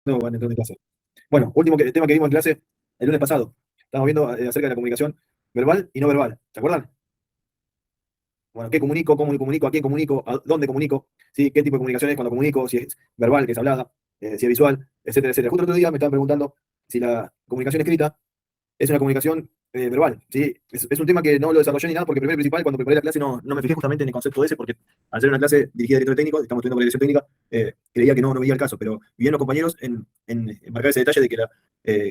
No, van entrando en clase. Bueno, último tema que vimos en clase el lunes pasado. Estábamos viendo acerca de la comunicación verbal y no verbal. ¿Se acuerdan? Bueno, ¿qué comunico? ¿Cómo comunico? ¿A quién comunico? ¿A dónde comunico? ¿Sí? ¿Qué tipo de comunicación es cuando comunico? Si es verbal, que es hablada, si es visual, etcétera, etcétera. Justo el otro día me estaban preguntando si la comunicación escrita es una comunicación verbal. ¿Sí? Es un tema que no lo desarrollé ni nada porque primero y principal, cuando preparé la clase no me fijé justamente en el concepto ese porque al ser una clase dirigida a director técnico, estamos estudiando por dirección técnica, creía que no veía el caso, pero viendo los compañeros en marcar ese detalle de que la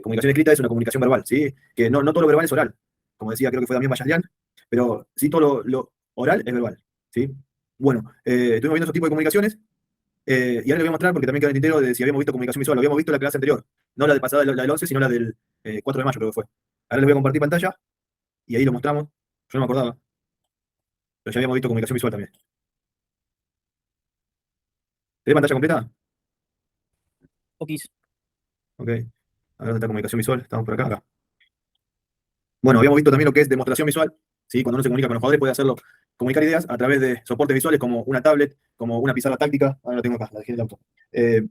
comunicación escrita es una comunicación verbal, ¿sí? Que no todo lo verbal es oral, como decía, creo que fue también Bayalian, pero sí todo lo oral es verbal, ¿sí? Bueno, estuvimos viendo esos tipos de comunicaciones y ahora les voy a mostrar porque también quedó en el tintero de si habíamos visto comunicación visual. Lo habíamos visto en la clase anterior, no la de pasada, la del 11, sino la del 4 de mayo, creo que fue. Ahora les voy a compartir pantalla y ahí lo mostramos. Yo no me acordaba, pero ya habíamos visto comunicación visual también. ¿Tenés pantalla completa? Ok. Ok. Ahora está comunicación visual, estamos por acá. Bueno, habíamos visto también lo que es demostración visual. ¿Sí? Cuando uno se comunica con los jugadores puede hacerlo, comunicar ideas a través de soportes visuales como una tablet, como una pizarra táctica. Ahora la tengo acá, la dejé en el auto.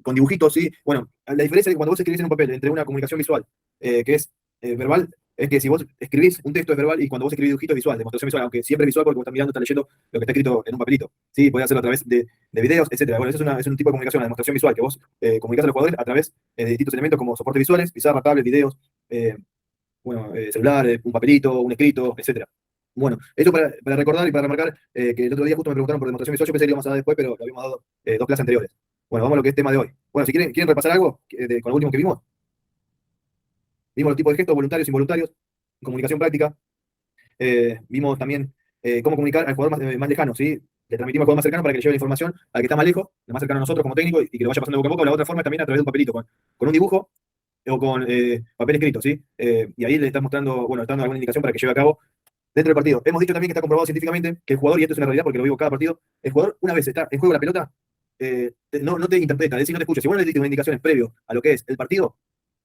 Con dibujitos, ¿sí? Bueno, la diferencia es que cuando vos escribís en un papel entre una comunicación visual, que es verbal, es que si vos escribís un texto es verbal y cuando vos escribís dibujitos es visual, demostración visual, aunque siempre es visual porque vos estás mirando, estás leyendo lo que está escrito en un papelito. Sí, podés hacerlo a través de videos, etcétera. Bueno, eso es un tipo de comunicación, la demostración visual, que vos comunicás a los jugadores a través de distintos elementos como soportes visuales, pizarra, tablet, videos, bueno, celular, un papelito, un escrito, etcétera. Bueno, eso para recordar y para remarcar que el otro día justo me preguntaron por demostración visual, yo pensé que lo íbamos a dar después, pero lo habíamos dado dos clases anteriores. Bueno, vamos a lo que es tema de hoy. Bueno, si quieren repasar algo con lo último que vimos los tipos de gestos voluntarios e involuntarios, comunicación práctica, vimos también cómo comunicar al jugador más lejano, ¿sí? Le transmitimos al jugador más cercano para que le lleve la información al que está más lejos, el más cercano a nosotros como técnico, y que lo vaya pasando de boca a boca. La otra forma es también a través de un papelito, con un dibujo o con papel escrito, ¿sí? Y ahí le estás mostrando, bueno, está dando alguna indicación para que lleve a cabo dentro del partido. Hemos dicho también que está comprobado científicamente que el jugador, y esto es una realidad porque lo vivo cada partido, el jugador, una vez está en juego la pelota, no te interpreta, es decir, no te escucha. Si vos no le diste unas indicaciones previo a lo que es el partido,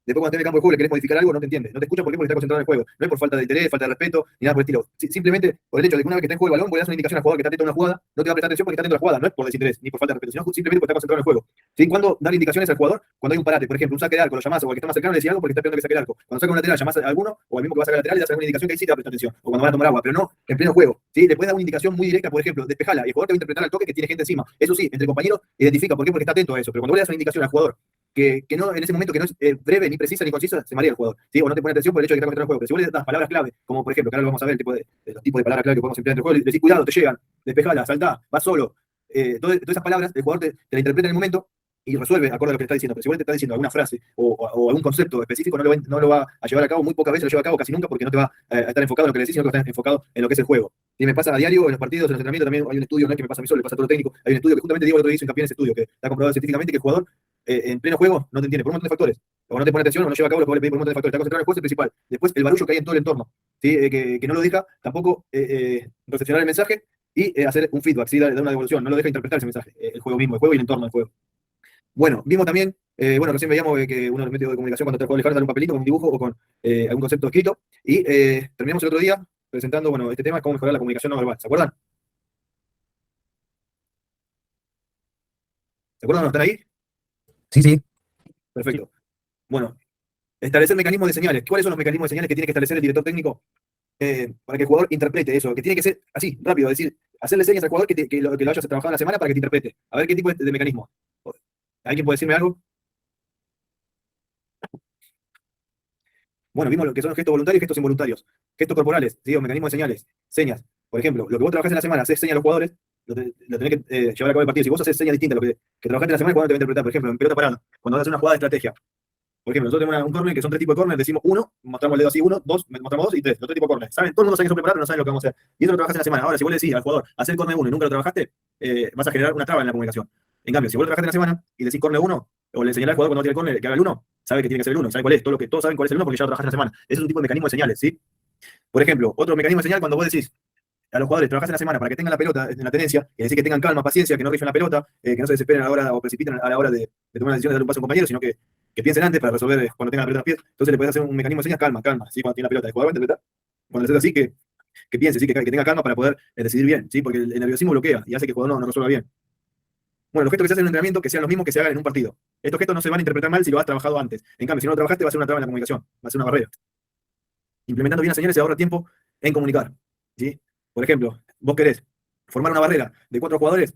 después cuando estés en el campo de juego le querés modificar algo, no te entiende. No te escucha, ¿por qué? Porque está concentrado en el juego. No es por falta de interés, falta de respeto, ni nada por el estilo. Simplemente por el hecho de que una vez que está en juego el balón, vos le das una indicación al jugador que está atento a una jugada, no te va a prestar atención porque está atento a la jugada. No es por desinterés, ni por falta de respeto, sino simplemente porque está concentrado en el juego. ¿Sí? Cuando dar indicaciones al jugador, cuando hay un parate, por ejemplo, un saque de arco, lo llamás o al que está más cercano le decís algo porque está esperando que saque el arco. Cuando saca un lateral, llamás a alguno o al mismo que va a sacar el lateral, le das alguna indicación que ahí sí te va a prestar atención. O cuando van a tomar agua, pero no en pleno juego. ¿Sí? Le puedes dar una indicación muy directa, por ejemplo, despejala, y el jugador te va a interpretar al toque que tiene gente encima. Eso sí, entre compañeros identifica, ¿por qué? Porque está atento a eso. Pero cuando vos le das una indicación al jugador que no, en ese momento que no es breve, ni precisa, ni concisa, se marea el jugador. ¿Sí? O no te pone atención por el hecho de que está concentrado en el juego. Pero si vos le das palabras clave, como por ejemplo, que ahora lo vamos a ver, los tipos de palabras clave que podemos emplear en el juego, le decís cuidado, te llegan, despejala, saltá, vas solo. Todas esas palabras, el jugador te la interpreta en el momento y resuelve acorde a lo que te está diciendo. Pero si vos te está diciendo alguna frase o algún concepto específico, no lo va a llevar a cabo, muy pocas veces lo lleva a cabo, casi nunca, porque no te va a estar enfocado en lo que le decís, sino que va a estar enfocado en lo que es el juego. Y me pasa a diario en los partidos, en los entrenamientos, también hay un estudio, no es que me pasa a mí solo, le pasa a todo el técnico, hay un estudio que justamente Diego el otro día hizo hincapié en ese estudio, que está comprobado científicamente que el jugador en pleno juego no te entiende por un montón de factores. O no te pone atención o no lleva a cabo lo que vos le pedís por un montón de factores. Está concentrado en el juego, es el principal. Después el barullo que hay en todo el entorno, ¿sí? Que no lo deja tampoco recepcionar el mensaje y hacer un feedback, ¿sí? Dar una devolución. No lo deja interpretar ese mensaje, el juego mismo, el juego y el entorno del juego. Bueno, vimos también, bueno, recién veíamos que uno de los métodos de comunicación cuando está el juego lejano sale un papelito con un dibujo o con algún concepto escrito. Y terminamos el otro día presentando, bueno, este tema, cómo mejorar la comunicación no verbal. ¿Se acuerdan? ¿Se acuerdan? ¿No están ahí? Sí, sí. Perfecto. Bueno, establecer mecanismos de señales. ¿Cuáles son los mecanismos de señales que tiene que establecer el director técnico para que el jugador interprete eso? Que tiene que ser así, rápido, es decir, hacerle señas al jugador que lo hayas trabajado en la semana para que te interprete. A ver qué tipo de mecanismo. ¿Alguien puede decirme algo? Bueno, vimos lo que son los gestos voluntarios y gestos involuntarios. Gestos corporales, ¿sí? O mecanismos de señales, señas. Por ejemplo, lo que vos trabajás en la semana, haces señas a los jugadores, lo tenés que llevar a cabo en el partido. Si vos haces señas distintas a lo que trabajaste en la semana, el jugador te va a interpretar. Por ejemplo, en pelota parada, cuando vas a hacer una jugada de estrategia. Por ejemplo, nosotros tenemos un corner que son tres tipos de corner, decimos uno, mostramos el dedo así, uno, dos, mostramos dos y tres, los tres tipos de corner. ¿Saben? Todo el mundo sabe que son preparados, pero no saben lo que vamos a hacer. Y eso lo trabajas en la semana. Ahora, si vos le decís al jugador, hacer corner uno y nunca lo trabajaste, vas a generar una traba en la comunicación. En cambio, si vos lo trabajaste en la semana y decís corner uno, o le enseñás al jugador cuando tiene el corner que haga el uno, sabe que tiene que ser el uno, sabe cuál es, todos saben cuál es el uno porque ya lo trabajaste en la semana. Ese es un tipo de mecanismo de señales, ¿sí? Por ejemplo, otro mecanismo de señal cuando vos decís a los jugadores, trabajás en la semana para que tengan la pelota en la tenencia, y decir que tengan calma, paciencia, que no rifen la pelota, que no se desesperen a la hora o precipiten a la hora de tomar la decisión de dar un paso a un compañero, sino que piensen antes para resolver cuando tengan la pelota en los pies. Entonces le podés hacer un mecanismo de señas, calma, calma, ¿sí? Cuando tiene la pelota, el jugador va a interpretar. Cuando le haces así, que piense, ¿sí? Que tenga calma para poder decidir bien, ¿sí? Porque el nerviosismo bloquea y hace que el jugador no resuelva bien. Bueno, los gestos que se hacen en un entrenamiento que sean los mismos que se hagan en un partido. Estos gestos no se van a interpretar mal si lo has trabajado antes. En cambio, si no lo trabajaste, va a ser una traba en la comunicación, va a ser una barrera. Implementando bien las señales se ahorra tiempo en comunicar, ¿sí? Por ejemplo, vos querés formar una barrera de 4 jugadores,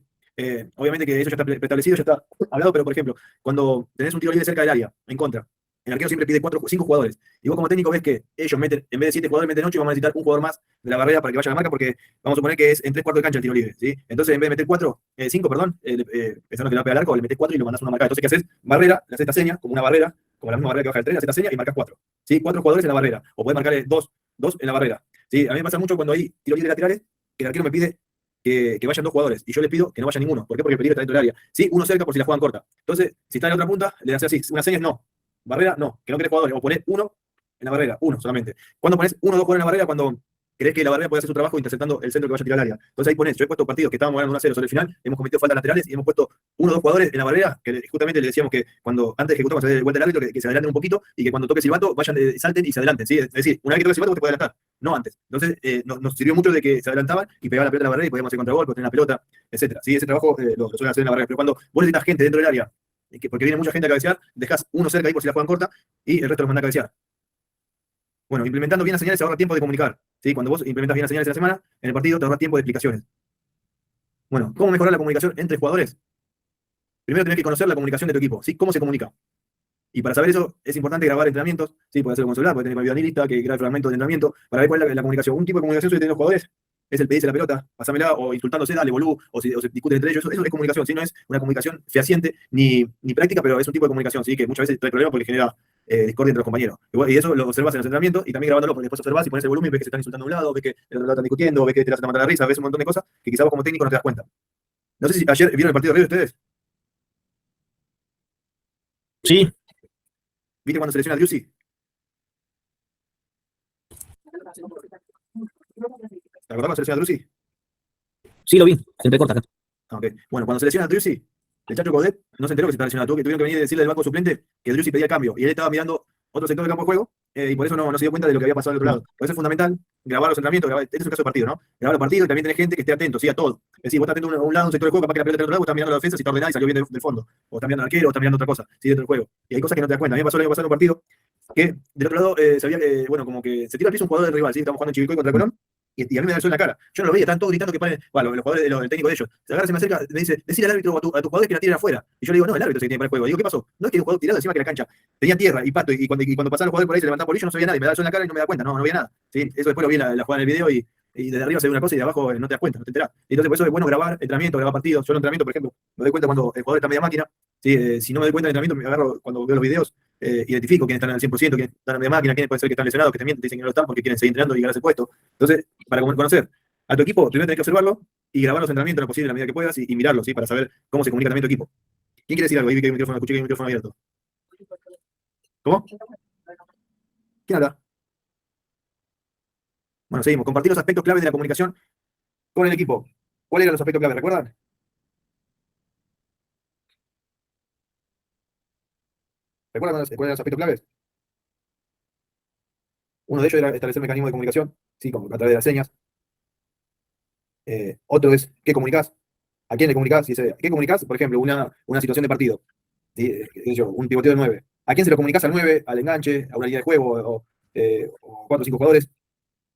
obviamente que eso ya está preestablecido, ya está hablado, pero por ejemplo, cuando tenés un tiro libre cerca del área, en contra, el arquero siempre pide 5 jugadores. Y vos como técnico ves que ellos meten, en vez de 7 jugadores, meten 8 y vamos a necesitar un jugador más de la barrera para que vaya a la marca, porque vamos a suponer que es en 3 cuartos de cancha el tiro libre, ¿sí? Entonces, en vez de meter 5, perdón, pensando que le va a pegar al arco, le metés 4 y lo mandás a una marcada. Entonces, ¿qué haces? Barrera, le haces esta seña, como una barrera, como la misma barrera que baja el tren, le haces esta seña y marcas 4. ¿Sí? 4 jugadores en la barrera. O podés marcarle 2 en la barrera. ¿Sí? A mí me pasa mucho cuando hay tiro libre laterales, que el arquero me pide que vayan 2 jugadores, y yo les pido que no vaya ninguno. ¿Por qué? Porque el peligro está dentro del área. Sí, uno cerca por si la juegan corta. Entonces, si está en la otra punta, le hace así. Una seña es no. Barrera, no. Que no querés jugadores. O poner 1 en la barrera, 1 solamente. Cuando pones 1 o 2 jugadores en la barrera, cuando crees que la barrera puede hacer su trabajo interceptando el centro que vaya a tirar al área. Entonces ahí pones, yo he puesto partidos que estábamos ganando 1-0 sobre el final, hemos cometido faltas laterales y hemos puesto 1 o 2 jugadores en la barrera, que justamente le decíamos que cuando antes ejecutamos de vuelta al árbitro, que se adelanten un poquito y que cuando toque el silbato vayan, salten y se adelanten. ¿Sí? Es decir, una vez que toque el silbato vos te puedes adelantar, no antes. Entonces nos sirvió mucho de que se adelantaban y pegaban la pelota en la barrera y podíamos hacer contragolpe, tener la pelota, etcétera. ¿Sí? Ese trabajo lo suelen hacer en la barrera. Pero cuando vos necesitas gente dentro del área, porque viene mucha gente a cabecear, dejás uno cerca ahí por si la juegan corta y el resto los mandás a cabecear. Bueno, implementando bien las señales se ahorra tiempo de comunicar. ¿Sí? Cuando vos implementas bien las señales en la semana, en el partido te ahorra tiempo de explicaciones. Bueno, ¿cómo mejorar la comunicación entre jugadores? Primero tenés que conocer la comunicación de tu equipo, ¿sí? ¿Cómo se comunica? Y para saber eso es importante grabar entrenamientos, ¿sí? Puede hacerlo con celular, puede tener una videoanalista que grabe fragmentos de entrenamiento para ver cuál es la comunicación. Un tipo de comunicación suele tener los jugadores es el pedirse la pelota, pasámela, o insultándose, dale bolú, o se discuten entre ellos. Eso es comunicación, ¿sí? No es una comunicación fehaciente ni práctica, pero es un tipo de comunicación, ¿sí? Que muchas veces trae problemas porque genera discordia entre los compañeros. Y eso lo observas en los entrenamientos y también grabándolo, porque después observas y pones el volumen y ves que se están insultando a un lado, ves que el otro lado están discutiendo, ves que te la hacen matar la risa, ves un montón de cosas que quizás vos como técnico no te das cuenta. No sé si ayer vieron el partido de River ustedes. Sí, ¿Viste cuando se lesiona a Driussi? ¿Te acordás cuando se lesiona a Driussi? sí lo vi. Se entrecorta acá. Ah, ok. Bueno, cuando se lesiona a Driussi, el Chacho Coudet no se enteró que se estaba lesionado. Tuvieron que venir a decirle del banco suplente que Driussi pedía cambio. Y él estaba mirando otro sector del campo de juego y por eso no se dio cuenta de lo que había pasado del otro lado. Por eso es fundamental grabar los entrenamientos. Este es un caso de partido, ¿no? Grabar los partidos y también tener gente que esté atento, sí, a todo. Es decir, vos estás atento a un lado, un sector del juego, capaz que la pelota está del otro lado, vos estás mirando la defensa si está ordenada y salió bien del fondo. O estás mirando al arquero, o estás mirando otra cosa, sí, dentro del juego. Y hay cosas que no te das cuenta. A mí me pasó el año pasado en un partido que del otro lado sabía que, bueno, como que se tira al piso un jugador del rival, ¿sí? Estamos jugando en Chivilcoy contra Colón. Y a mí me da el sol en la cara. Yo no lo veía, están todos gritando que paren. Bueno, los jugadores, el técnico de ellos. Se agarra, se me acerca, me dice, decile al árbitro o a tu jugador que la tiren afuera. Y yo le digo, no, el árbitro se tiene que poner el juego. Digo, ¿qué pasó? No es que un jugador tirado encima que la cancha tenía tierra y pato, y cuando pasaban los jugadores por ahí se levantaban por ellos, no se veía nada. Y me da el sol en la cara y no me da cuenta, no veía nada. ¿Sí? Eso después lo vi en la jugada en el video y desde arriba se ve una cosa y de abajo no te das cuenta, no te enterás. Entonces, por eso es bueno grabar entrenamiento, grabar partidos. Yo en entrenamiento, por ejemplo, me doy cuenta cuando el jugador está a media máquina. ¿Sí? Si no me doy cuenta en entrenamiento, me agarro cuando veo los videos, identifico quiénes están al 100%, quiénes están a media máquina, quiénes pueden ser que están lesionados, que también dicen que no lo están porque quieren seguir entrenando y llegar a ese puesto. Entonces, para conocer a tu equipo, primero tenés que observarlo y grabar los entrenamientos lo posible en la medida que puedas y mirarlo, ¿sí? Para saber cómo se comunica también tu equipo. ¿Quién quiere decir algo? Ahí vi que hay un micrófono, escuché que hay un micrófono abierto. ¿Cómo? ¿Quién habla? Bueno, seguimos. Compartir los aspectos claves de la comunicación con el equipo. ¿Cuáles eran los aspectos claves? ¿Recuerdan? ¿Recuerdan cuáles eran los aspectos claves? Uno de ellos era establecer mecanismos de comunicación, ¿sí? Como a través de las señas. Otro es qué comunicás, a quién le comunicás. ¿Qué comunicás? Por ejemplo, una situación de partido. ¿Sí? Un pivoteo de 9. ¿A quién se lo comunicás al 9? ¿Al enganche? ¿A una línea de juego? ¿O 4 o 5 jugadores?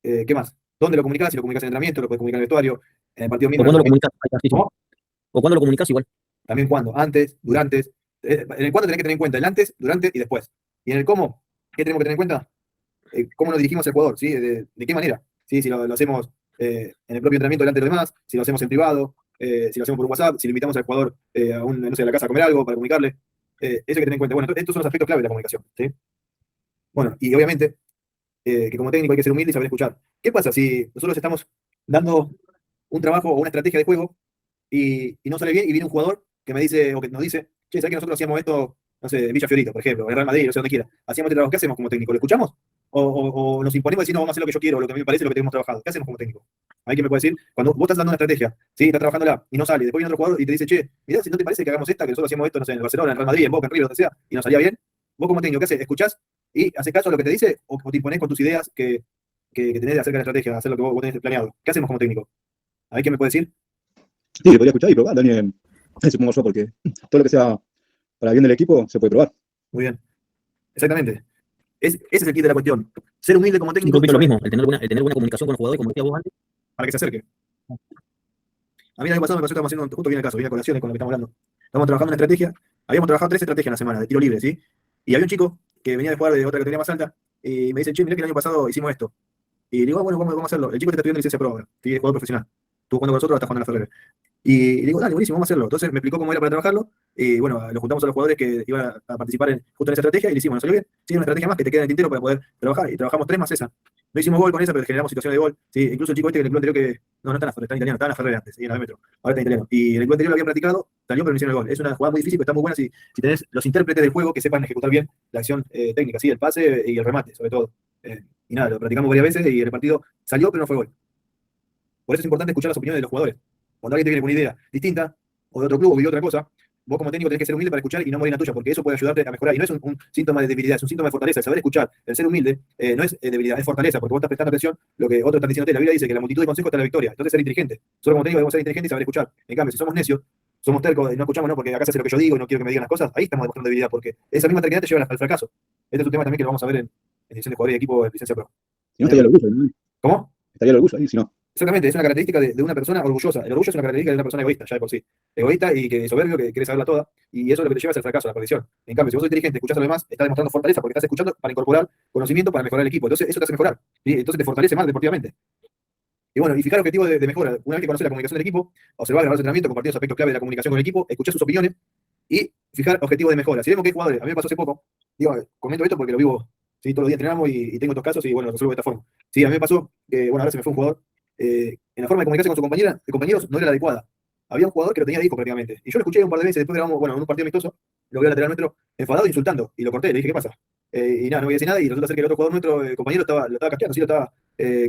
¿Qué más? ¿Dónde lo comunicás? Si lo comunicás en entrenamiento, lo puedes comunicar en el vestuario, en el partido O mismo. cuando lo comunicas. ¿Cómo? O cuando lo comunicas igual. También cuándo, antes, durante. En el cuándo tenés que tener en cuenta el antes, durante y después. Y en el cómo, ¿qué tenemos que tener en cuenta? Cómo nos dirigimos al jugador, ¿sí? ¿De qué manera? ¿Sí? Si lo hacemos en el propio entrenamiento delante de los demás, si lo hacemos en privado, si lo hacemos por un WhatsApp, si le invitamos al jugador no sé, a la casa a comer algo para comunicarle. Eso hay que tener en cuenta. Bueno, estos son los aspectos clave de la comunicación, ¿sí? Bueno, y obviamente que como técnico hay que ser humilde y saber escuchar. ¿Qué pasa si nosotros estamos dando un trabajo o una estrategia de juego y no sale bien y viene un jugador que me dice o que nos dice, che, ¿sabes que nosotros hacíamos esto, no sé, en Villa Fiorito, por ejemplo, en Real Madrid, no sé donde quiera? Hacíamos este trabajo, ¿qué hacemos como técnico? ¿Lo escuchamos? O nos imponemos y decimos, no, vamos a hacer lo que yo quiero, lo que a mí me parece, lo que tenemos trabajado. ¿Qué hacemos como técnico? Hay que me puede decir, cuando vos estás dando una estrategia, ¿sí? Estás trabajándola y no sale, después viene otro jugador y te dice, che, mirá, si no te parece que hagamos esta, que nosotros hacíamos esto, no sé, en el Barcelona, en Real Madrid, en Boca, en River, donde sea, y nos salía bien, vos como técnico, ¿qué haces? ¿Escuchás y haces caso a lo que te dice o te imponés con tus ideas que tenés acerca de la estrategia, hacer lo que vos tenés planeado? ¿Qué hacemos como técnico? ¿A ver qué me puede decir? Sí, le podría escuchar y probar también. supongo yo, porque todo lo que sea para el bien del equipo se puede probar. Muy bien. Exactamente. Ese es el kit de la cuestión. Ser humilde como Yo técnico opino lo mismo, el tener buena comunicación con los jugadores, como decía vos antes. para que se acerque. A mí el año pasado me pasó que estábamos haciendo, justo viene el caso, viene a colaciones con lo que estamos hablando. Estamos trabajando en estrategia, habíamos trabajado 3 estrategias en la semana de tiro libre, ¿sí? Y había un chico que venía de jugar de otra categoría más alta y me dice, che, mirá que el año pasado hicimos esto. Y le digo, bueno, vamos a hacerlo. El chico está estudiando licencia pro ahora, ¿sí? Es jugador profesional. Estuvo jugando con nosotros, ahora está jugando en la Ferrer. Y le digo, dale, buenísimo, vamos a hacerlo. Entonces me explicó cómo era para trabajarlo. Y bueno, lo juntamos a los jugadores que iban a participar justo en esa estrategia y le hicimos, nos salió bien. Sí, una estrategia más que te queda en el tintero para poder trabajar. Y trabajamos 3 más esa. No hicimos gol con esa, pero generamos situaciones de gol. Sí, incluso el chico este que en el club anterior que. No, no está en la Ferrer, está en italiano, estaba en la Ferrer antes, sí, en la Metro. Ahora está en italiano. Y en el club anterior lo habían practicado, salió, pero no hicieron el gol. Es una jugada muy difícil, pero está muy buena si tenés los intérpretes del juego que sepan ejecutar bien la acción técnica, sí, el pase y el remate, sobre todo. Y nada, lo practicamos varias veces y el partido salió, pero no fue gol. Por eso es importante escuchar las opiniones de los jugadores. Cuando alguien te viene con una idea distinta, o de otro club, o de otra cosa, vos como técnico tenés que ser humilde para escuchar y no morir en la tuya, porque eso puede ayudarte a mejorar. Y no es un síntoma de debilidad, es un síntoma de fortaleza. El saber escuchar, el ser humilde, no es debilidad, es fortaleza, porque vos estás prestando atención lo que otros están diciéndote. La Biblia dice que la multitud de consejos está en la victoria. Entonces ser inteligente. Solo como técnico debemos ser inteligentes y saber escuchar. En cambio, si somos necios, somos tercos y no escuchamos, no, porque acá se hace lo que yo digo y no quiero que me digan las cosas, ahí estamos demostrando debilidad, porque esa misma terquedad te lleva al fracaso. Este es un tema también que lo vamos a ver en edición de jugador y equipo de licencia pro. Si no, estaría el orgullo, ¿no? ¿Cómo? Estaría el orgullo ahí, si no. Exactamente, es una característica de una persona orgullosa. El orgullo es una característica de una persona egoísta, ya de por sí. Egoísta y que soberbio, que quiere saberla toda, y eso es lo que te lleva al fracaso, a la perdición. En cambio, si vos sos inteligente, escuchás a los demás, estás demostrando fortaleza porque estás escuchando para incorporar conocimiento para mejorar el equipo. Entonces, eso te hace mejorar. ¿Sí? Entonces te fortalece más deportivamente. Y bueno, y fijar objetivos de mejora. Una vez que conoces la comunicación del equipo, observar, grabar los entrenamientos, compartir los aspectos clave de la comunicación con el equipo, escuchar sus opiniones y fijar objetivos de mejora. Si vemos que hay jugadores, a mí me pasó hace poco, digo, comento esto porque lo vivo, ¿sí? Todos los días entrenamos y tengo estos casos y bueno, lo resuelvo de esta forma. Sí, a mí me pasó que, bueno, ahora se me fue un jugador, en la forma de comunicarse con su compañera, de compañeros no era la adecuada. Había un jugador que lo tenía de hijo prácticamente. Y yo lo escuché un par de veces, después grabamos, bueno, en un partido amistoso, lo veo al lateral nuestro, enfadado e insultando. Y lo corté, le dije, ¿qué pasa? Y nada, no voy a decir nada, y resulta ser que el otro jugador nuestro, compañero, lo estaba castigando, sí, lo estaba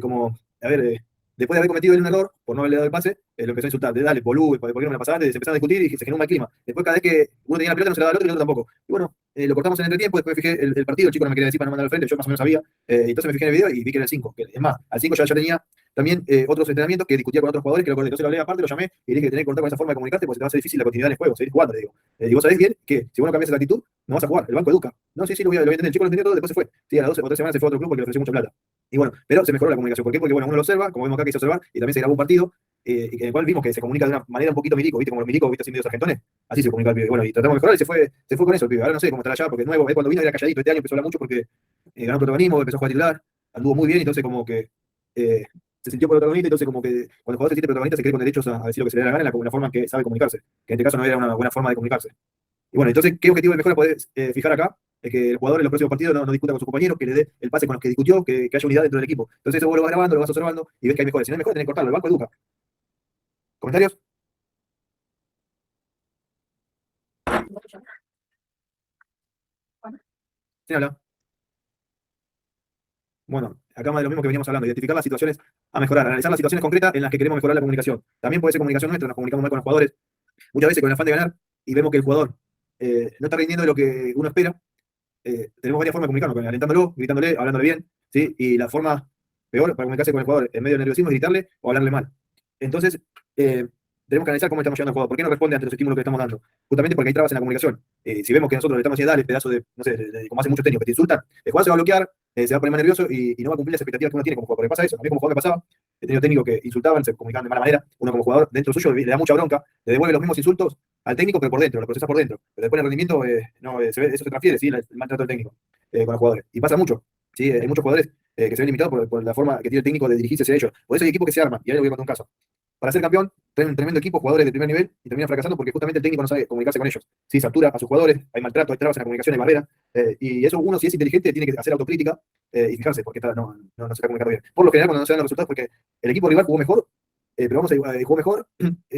como, a ver, después de haber cometido él un error, por no haberle dado el pase, lo empezó a insultar, de dale, boludo, ¿por qué no me la pasaste? Se empezaron a discutir y se generó un mal clima. Después, cada vez que uno tenía la pelota, no se la daba al otro y el otro tampoco. Y bueno, lo cortamos en el entretiempo, después me fijé el partido, el chico no me quería decir para no mandar al frente, yo más o menos sabía. Entonces me fijé en el video y vi que era el 5. Es más, al 5 ya tenía también otros entrenamientos que discutía con otros jugadores que lo acordé. Entonces lo hablé aparte, lo llamé y le dije que tenés que cortar con esa forma de comunicarte porque se te va a hacer difícil la continuidad en el juego, seguir jugando, le digo. Y vos sabés bien que si vos no cambias esa actitud, no vas a jugar. El banco educa. No, sí, lo voy a entender. El chico lo entendió todo, después se fue. Sí, a las 12 o 3 semanas se fue a otro club porque le ofreció mucha plata. Y bueno, pero se mejoró la comunicación. ¿Por qué? Porque bueno, uno lo observa, como vemos acá que hizo observar, y también se grabó un partido, en el cual vimos que se comunica de una manera un poquito milico, ¿viste? Como los milicos, ¿viste? Así medios argentones. Así se comunica el pibe. Bueno, y tratamos de mejorar y se fue con eso el pibe. Ahora no sé cómo estará allá, porque es nuevo. Él cuando vino era calladito. Este año empezó a hablar mucho porque ganó protagonismo, empezó a jugar titular, anduvo muy bien, entonces como que se sintió protagonista, entonces como que cuando el jugador se siente protagonista se cree con derechos a decir lo que se le dé la gana en la forma en que sabe comunicarse, que en este caso no era una buena forma de comunicarse. Y bueno, entonces, ¿qué objetivo de mejora podés fijar acá? Es que el jugador en los próximos partidos no discuta con sus compañeros, que le dé el pase con los que discutió, que haya unidad dentro del equipo. Entonces eso vos lo vas grabando, lo vas observando y ves que hay mejores. Si no hay mejores, tenés que cortarlo. El banco educa. ¿Comentarios? ¿Quién habla? Bueno, acá más de lo mismo que veníamos hablando, identificar las situaciones a mejorar, analizar las situaciones concretas en las que queremos mejorar la comunicación. También puede ser comunicación nuestra, nos comunicamos mal con los jugadores, muchas veces con el afán de ganar, y vemos que el jugador no está rindiendo de lo que uno espera. Tenemos varias formas de comunicarnos, alentándolo, gritándole, hablándole bien, ¿sí? Y la forma peor para comunicarse con el jugador en medio del nerviosismo es gritarle o hablarle mal. Entonces, tenemos que analizar cómo estamos llevando al jugador. ¿Por qué no responde ante los estímulos que le estamos dando? Justamente porque hay trabas en la comunicación. Si vemos que nosotros le estamos diciendo, dale, pedazo de, no sé, como hace muchos técnicos, que te insultan, el jugador se va a bloquear, se va a poner más nervioso y no va a cumplir las expectativas que uno tiene como jugador. Porque pasa eso, a mí como jugador me pasaba, he tenido técnicos que insultaban, se comunicaban de mala manera, uno como jugador dentro suyo le da mucha bronca, le devuelve los mismos insultos al técnico, pero por dentro, lo procesa por dentro. Pero después el rendimiento, eso se transfiere, ¿sí? El maltrato del técnico con los jugadores. Y pasa mucho, ¿sí? Hay muchos jugadores que se ven limitados por la forma que tiene el técnico de dirigirse hacia ellos. Por eso hay equipos que se arman, y ahí les voy a contar un caso. Para ser campeón, traen un tremendo equipo, jugadores de primer nivel, y terminan fracasando porque justamente el técnico no sabe comunicarse con ellos. Sí, satura a sus jugadores, hay maltrato, hay trabas en la comunicación, hay barreras, y eso uno, si es inteligente, tiene que hacer autocrítica y fijarse porque no se está comunicando bien. Por lo general, cuando no se dan los resultados, porque el equipo rival jugó mejor, pero vamos a jugó mejor,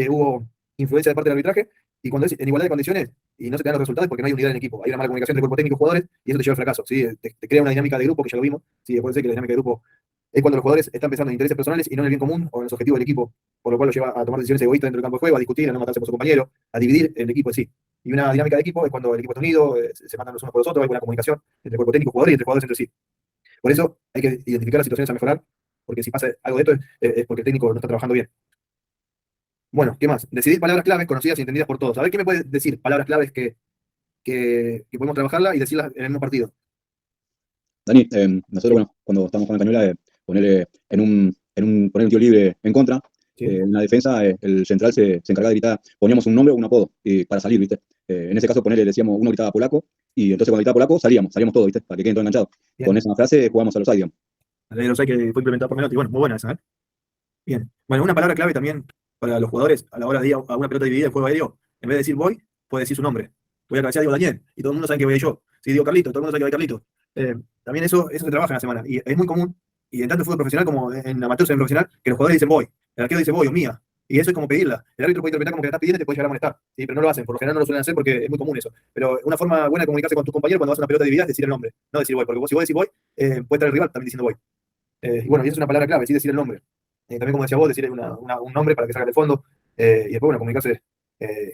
hubo influencia de parte del arbitraje, y cuando es en igualdad de condiciones y no se te dan los resultados porque no hay unidad en el equipo, hay una mala comunicación entre cuerpo técnico y jugadores, y eso te lleva al fracaso, ¿sí? Te crea una dinámica de grupo que ya lo vimos, ¿sí? Puede ser que la dinámica de grupo es cuando los jugadores están pensando en intereses personales y no en el bien común o en los objetivos del equipo, por lo cual los lleva a tomar decisiones egoístas dentro del campo de juego, a discutir, a no matarse por su compañero, a dividir el equipo en sí. Y una dinámica de equipo es cuando el equipo está unido, se matan los unos por los otros, hay buena comunicación entre cuerpo técnico y jugadores y entre jugadores entre sí. Por eso hay que identificar las situaciones a mejorar, porque si pasa algo de esto es porque el técnico no está trabajando bien. Bueno, ¿qué más? Decidir palabras claves conocidas y entendidas por todos. A ver, ¿qué me puedes decir? Palabras claves que podemos trabajarla y decirlas en el mismo partido. Dani, nosotros, bueno, cuando estamos con la cañola, ponerle poner un tiro libre en contra, ¿Sí? en la defensa, el central se encargaba de gritar, poníamos un nombre o un apodo para salir, ¿viste? En ese caso, ponerle, decíamos, uno gritaba polaco, y entonces cuando gritaba polaco, salíamos todos, ¿viste? Para que queden todos enganchados. Bien. Con esa frase jugamos a los digamos. La ley de los hay que fue implementada por Menotti. Bueno, muy buena esa, ¿eh? Bien. Bueno, una palabra clave también para los jugadores a la hora de ir a una pelota dividida de juego aéreo, en vez de decir voy, puede decir su nombre. Voy a cabecear, digo Daniel, y todo el mundo sabe que voy yo. Si digo Carlito, todo el mundo sabe que voy Carlito. También eso se trabaja en la semana. Y es muy común, y en tanto en fútbol profesional como en amateur en profesional, que los jugadores dicen voy. El arquero dice voy o mía. Y eso es como pedirla. El árbitro puede interpretar como que la estás pidiendo y te puede llegar a molestar. ¿Sí? Pero no lo hacen. Por lo general no lo suelen hacer porque es muy común eso. Pero una forma buena de comunicarse con tu compañero cuando vas a una pelota dividida es decir el nombre. No decir voy. Porque vos, si vos decís voy, puede estar el rival también diciendo voy. Y bueno, y eso es una palabra clave, sí decir el nombre. También, como decía vos, decir un nombre para que salga del fondo. Y después, bueno, comunicarse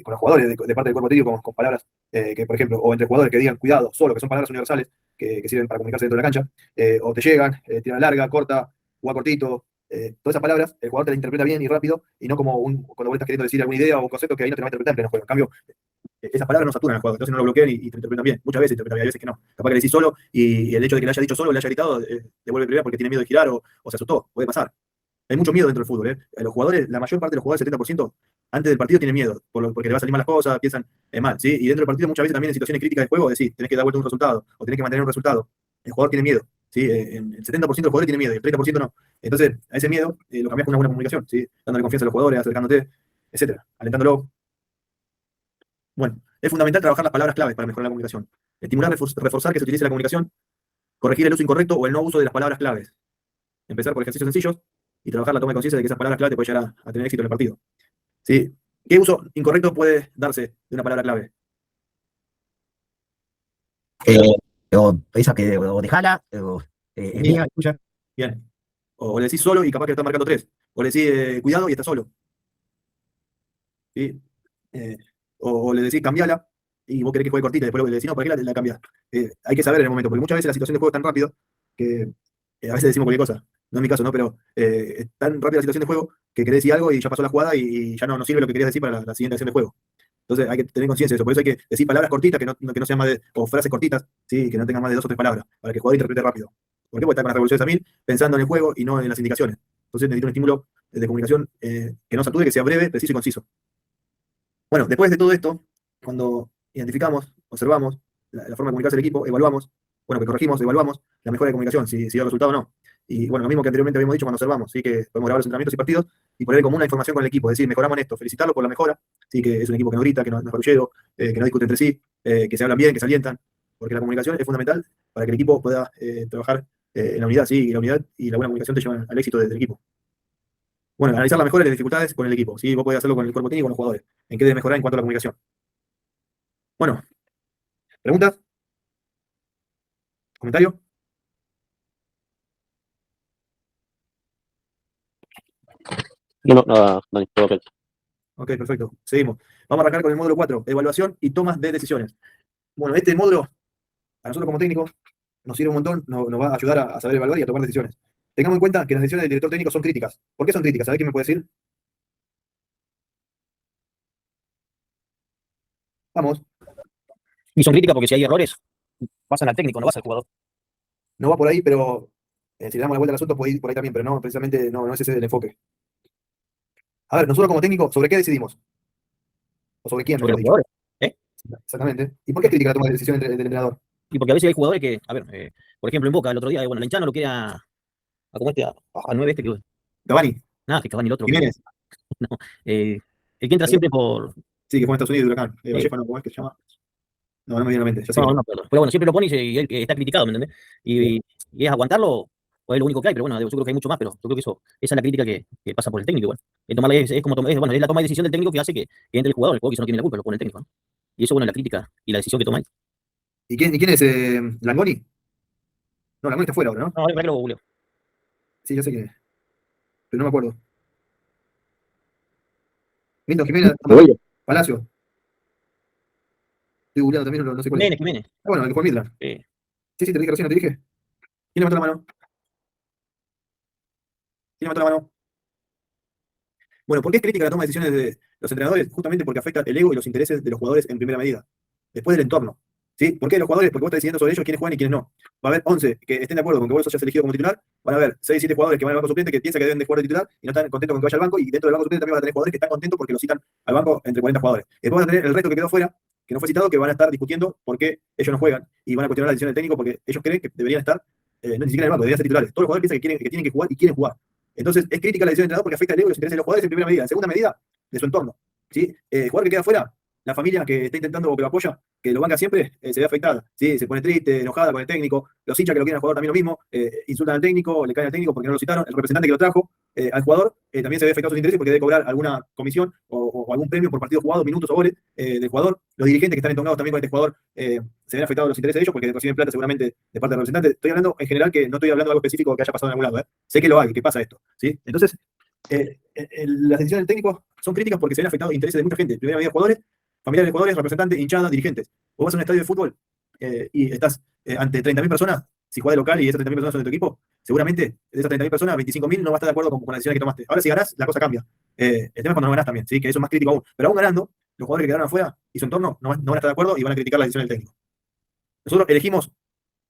con los jugadores de parte del cuerpo técnico con palabras que, por ejemplo, o entre jugadores que digan cuidado, solo, que son palabras universales que sirven para comunicarse dentro de la cancha. O te llegan, tira larga, corta, juega cortito. Todas esas palabras, el jugador te las interpreta bien y rápido, y no como cuando vos estás queriendo decir alguna idea o un concepto que ahí no te va a interpretar en pleno juego. En cambio, esas palabras no saturan al juego, entonces no lo bloquean y te interpretan bien. Muchas veces interpretan bien, hay veces que no. Capaz que le decís solo y el hecho de que le haya dicho solo, le haya gritado, devuelve prioridad porque tiene miedo de girar o se asustó. Puede pasar. Hay mucho miedo dentro del fútbol. Los jugadores, la mayor parte de los jugadores, el 70%, antes del partido tienen miedo, porque le va a salir mal las cosas, piensan mal, ¿sí? Y dentro del partido muchas veces también en situaciones críticas de juego decís, tenés que dar vuelta a un resultado, o tenés que mantener un resultado. El jugador tiene miedo, ¿sí? El 70% de los jugadores tiene miedo, y el 30% no. Entonces, a ese miedo lo cambias con una buena comunicación, ¿sí? Dándole confianza a los jugadores, acercándote, etcétera, alentándolo. Bueno, es fundamental trabajar las palabras claves para mejorar la comunicación. Estimular, reforzar que se utilice la comunicación, corregir el uso incorrecto o el no uso de las palabras claves. Empezar por ejercicios sencillos y trabajar la toma de conciencia de que esas palabras clave te pueden llegar a tener éxito en el partido. ¿Sí? ¿Qué uso incorrecto puede darse de una palabra clave? O esa que o dejala, o es mía, es tuya. Bien. O le decís solo y capaz que le están marcando tres. O le decís cuidado y está solo. ¿Sí? Eh, o le decís cambiala y vos querés que juegue cortita y después le decís no, ¿para qué la cambiás? Hay que saber en el momento, porque muchas veces la situación de juego es tan rápido que a veces decimos cualquier cosa. No es mi caso, ¿no? Pero es tan rápida la situación de juego que querés decir algo y ya pasó la jugada y ya no sirve lo que querías decir para la siguiente acción de juego. Entonces hay que tener conciencia de eso. Por eso hay que decir palabras cortitas, que no sean más de, o frases cortitas, ¿sí? Que no tengan más de 2 o 3 palabras, para que el jugador interprete rápido. ¿Por qué? Porque está con las revoluciones a mil, pensando en el juego y no en las indicaciones. Entonces necesito un estímulo de comunicación que no sature, que sea breve, preciso y conciso. Bueno, después de todo esto, cuando identificamos, observamos la forma de comunicarse del equipo, evaluamos, bueno, que corregimos, evaluamos la mejora de comunicación, si dio resultado o no. Y bueno, lo mismo que anteriormente habíamos dicho cuando observamos, ¿sí? Que podemos grabar los entrenamientos y partidos y poner en común la información con el equipo, es decir, mejoramos en esto, felicitarlo por la mejora, ¿sí? Que es un equipo que no grita, que no es parullero, que no discute entre sí, que se hablan bien, que se alientan, porque la comunicación es fundamental para que el equipo pueda trabajar en la unidad, ¿sí? Y la unidad y la buena comunicación te llevan al éxito del equipo. Bueno, analizar las mejoras y las dificultades con el equipo, ¿sí? Vos podés hacerlo con el cuerpo técnico y con los jugadores, en qué debe mejorar en cuanto a la comunicación. Bueno, ¿preguntas? ¿Comentario? No, nada, Dani, todo ok. Ok, perfecto. Seguimos. Vamos a arrancar con el módulo 4, evaluación y tomas de decisiones. Bueno, este módulo, a nosotros como técnicos, nos sirve un montón, nos va a ayudar a saber evaluar y a tomar decisiones. Tengamos en cuenta que las decisiones del director técnico son críticas. ¿Por qué son críticas? ¿Sabés qué me puede decir? Vamos, Y son críticas porque si hay errores, pasan al técnico, no vas al jugador. no va por ahí, pero si le damos la vuelta al asunto puede ir por ahí también, pero no, precisamente no es ese el enfoque. A ver, nosotros como técnicos, ¿sobre qué decidimos? ¿O sobre quién, Sobre mejor los dicho? jugadores. ¿Eh? Exactamente. ¿Y por qué es crítica la toma de decisión del entrenador? Y porque a veces hay jugadores que, a ver, por ejemplo, en Boca el otro día, bueno, Lenchano lo quiere a como este, a 9 este que, Cavani, nada, que Cavani el otro que, Jiménez, no, el que entra siempre por, sí, que fue en Estados Unidos de Huracán. eh, Vallejo, ¿cómo es que se llama? No me viene a la mente, ya sé no, que no, pero bueno, siempre lo pone y él está criticado, ¿me entendés? no. Y es aguantarlo, o es lo único que hay, pero bueno, yo creo que hay mucho más, pero yo creo que esa es la crítica que pasa por el técnico igual. Es como bueno, es la toma de decisión del técnico que hace que entre el jugador que no tiene la culpa, lo pone el técnico, ¿no? Y eso, bueno, es la crítica y la decisión que toma él. ¿Y quién es Langoni? No, Langoni está fuera ahora, ¿no? No, es verdad que lo googleo. Sí, yo sé quién es, pero no me acuerdo. Milton Jiménez, Rebollo. Palacio. Estoy googleando también, no sé cuál es. Jiménez. Ah, bueno, el que fue Midland. Eh, Sí, sí, te dije recién, no te dije. ¿Quién levantó la mano? ¿Quién levantó la mano? Bueno, ¿por qué es crítica la toma de decisiones de los entrenadores? Justamente porque afecta el ego y los intereses de los jugadores en primera medida. Después del entorno. ¿Sí? ¿Por qué los jugadores? Porque vos estás decidiendo sobre ellos quiénes juegan y quiénes no. Va a haber 11 que estén de acuerdo con que vos hayas elegido como titular. Van a haber 6, 7 jugadores que van al banco suplente que piensan que deben de jugar de titular y no están contentos con que vaya al banco. Y dentro del banco suplente también van a tener jugadores que están contentos porque lo citan al banco entre 40 jugadores. Después van a tener el resto que quedó fuera, que no fue citado, que van a estar discutiendo por qué ellos no juegan. Y van a cuestionar la decisión del técnico porque ellos creen que deberían estar, no ni siquiera en el banco, deberían ser titulares. Todos los jugadores piensan que tienen que jugar y quieren jugar. Entonces, es crítica la decisión del entrenador porque afecta el ego y los intereses de los jugadores en primera medida. En segunda medida, de su entorno. ¿Sí? El jugador que queda fuera, la familia que está intentando o que lo apoya, que lo banca siempre, se ve afectada. ¿Sí? Se pone triste, enojada con el técnico. Los hinchas que lo quieren al jugador también lo mismo. Insultan al técnico, le caen al técnico porque no lo citaron. El representante que lo trajo al jugador también se ve afectado sus intereses porque debe cobrar alguna comisión o algún premio por partido jugado, minutos o goles del jugador. Los dirigentes que están entongados también con este jugador se ven afectados los intereses de ellos porque reciben plata seguramente de parte del representante. Estoy hablando en general, que no estoy hablando de algo específico que haya pasado en algún lado. Sé que lo hay, que pasa esto. ¿Sí? Entonces, las decisiones del técnico son críticas porque se ven afectados intereses de mucha gente. En primera medida, jugadores, familiares de jugadores, representantes, hinchadas, dirigentes. Vos vas a un estadio de fútbol y estás ante 30.000 personas. Si jugás de local y esas 30.000 personas son de tu equipo, seguramente de esas 30.000 personas, 25.000 no va a estar de acuerdo con las decisiones que tomaste. Ahora, si ganás, la cosa cambia. El tema es cuando no ganás también, ¿sí? Que eso es más crítico aún. Pero aún ganando, los jugadores que quedaron afuera y su entorno no van a estar de acuerdo y van a criticar la decisión del técnico. Nosotros elegimos,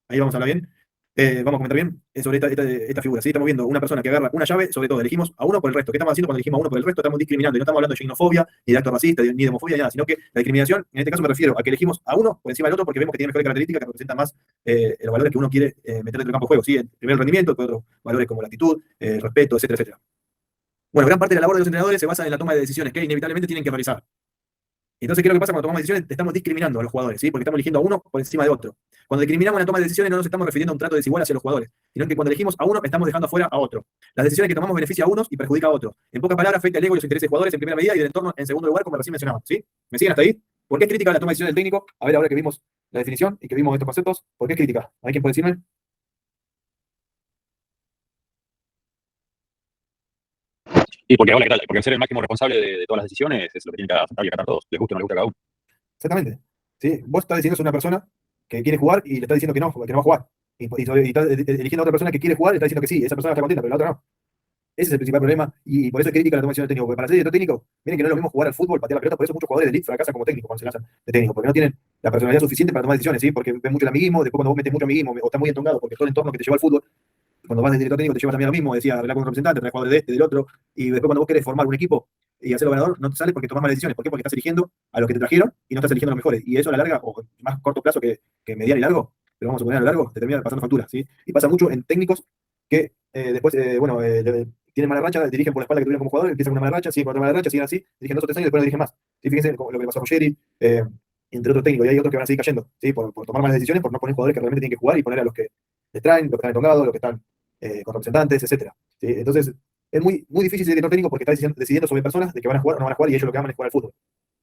ahí vamos a hablar bien, vamos a comentar bien sobre esta figura. ¿Sí? Estamos viendo una persona que agarra una llave, sobre todo elegimos a uno por el resto. ¿Qué estamos haciendo cuando elegimos a uno por el resto? Estamos discriminando, y no estamos hablando de xenofobia, ni de acto racista, ni de homofobia, ni nada, sino que la discriminación, en este caso me refiero a que elegimos a uno por encima del otro porque vemos que tiene mejores características que representan más los valores que uno quiere meter dentro del campo de juego. ¿Sí? Primero el rendimiento, después otros valores como la actitud, el respeto, etcétera, etcétera. Bueno, gran parte de la labor de los entrenadores se basa en la toma de decisiones que inevitablemente tienen que realizar. Entonces, ¿qué es lo que pasa cuando tomamos decisiones? Estamos discriminando a los jugadores, ¿sí? Porque estamos eligiendo a uno por encima de otro. Cuando discriminamos en la toma de decisiones no nos estamos refiriendo a un trato desigual hacia los jugadores, sino que cuando elegimos a uno estamos dejando afuera a otro. Las decisiones que tomamos benefician a unos y perjudica a otros. En pocas palabras, afecta el ego y los intereses de jugadores en primera medida y del entorno en segundo lugar, como recién mencionaba, ¿sí? ¿Me siguen hasta ahí? ¿Por qué es crítica la toma de decisiones del técnico? A ver, ahora que vimos la definición y que vimos estos conceptos, ¿por qué es crítica? ¿Hay quien puede decirme? Y porque, hola, ¿qué tal? Porque ser el máximo responsable de todas las decisiones es lo que tienen que aceptar y acatar todos, les guste o no les guste a cada uno. Exactamente. ¿Sí? Vos estás diciendo a una persona que quiere jugar y le estás diciendo que no va a jugar. Y estás eligiendo a otra persona que quiere jugar y le estás diciendo que sí. Esa persona está contenta, pero la otra no. Ese es el principal problema y por eso es crítica la toma de decisión del técnico. Porque para ser director técnico, miren que no es lo mismo jugar al fútbol, patear la pelota. Por eso muchos jugadores de elite fracasan como técnico cuando se lanzan de técnico, porque no tienen la personalidad suficiente para tomar decisiones, ¿sí? Porque ven mucho el amiguismo, después cuando vos metes mucho amiguismo o estás muy entongado porque todo el entorno que te lleva al fútbol, cuando vas de director técnico te lleva también a lo mismo, decía, hablar con un representante, traer jugadores de este, del otro, y después cuando vos querés formar un equipo y hacerlo ganador, no te sale porque tomás malas decisiones. ¿Por qué? Porque estás eligiendo a los que te trajeron y no estás eligiendo a los mejores. Y eso a la larga, o más corto plazo que mediano y largo, pero vamos a poner a lo largo, te termina pasando factura, ¿sí? Y pasa mucho en técnicos que después, tienen mala racha, dirigen por la espalda que tuvieron como jugador, empiezan con una mala racha, siguen con otra mala racha, siguen así, dirigen 2 o 3 años y después no dirigen más. ¿Sí? Fíjense lo que le pasó a Ruggeri, entre otros técnicos, y hay otros que van a seguir cayendo, ¿sí? Por tomar malas decisiones, por no poner jugadores que realmente tienen que jugar y poner a los que les traen, los que están entongados, los que están con representantes, etcétera. ¿Sí? Entonces, es muy difícil ser director técnico porque está decidiendo sobre personas de que van a jugar o no van a jugar y ellos lo que aman es jugar al fútbol.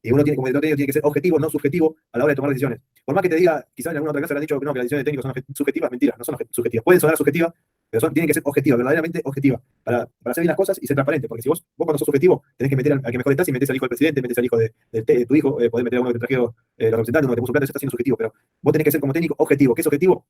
Y uno tiene, como director técnico, tiene que ser objetivo, no subjetivo a la hora de tomar decisiones. Por más que te diga, quizás en alguna otra casa le han dicho que no, que las decisiones de técnicos son subjetivas, mentira, no son subjetivas. Pueden sonar subjetivas, pero tienen que ser objetivas, verdaderamente objetivas, para hacer bien las cosas y ser transparente. Porque si vos cuando sos subjetivo, tenés que meter al que mejor estás y metés al hijo del presidente, metés al hijo de tu hijo, podés meter a uno que te trajeron los representantes, uno que te puso plata, eso está siendo subjetivo. Pero vos tenés que ser como técnico objetivo. ¿Qué es objetivo?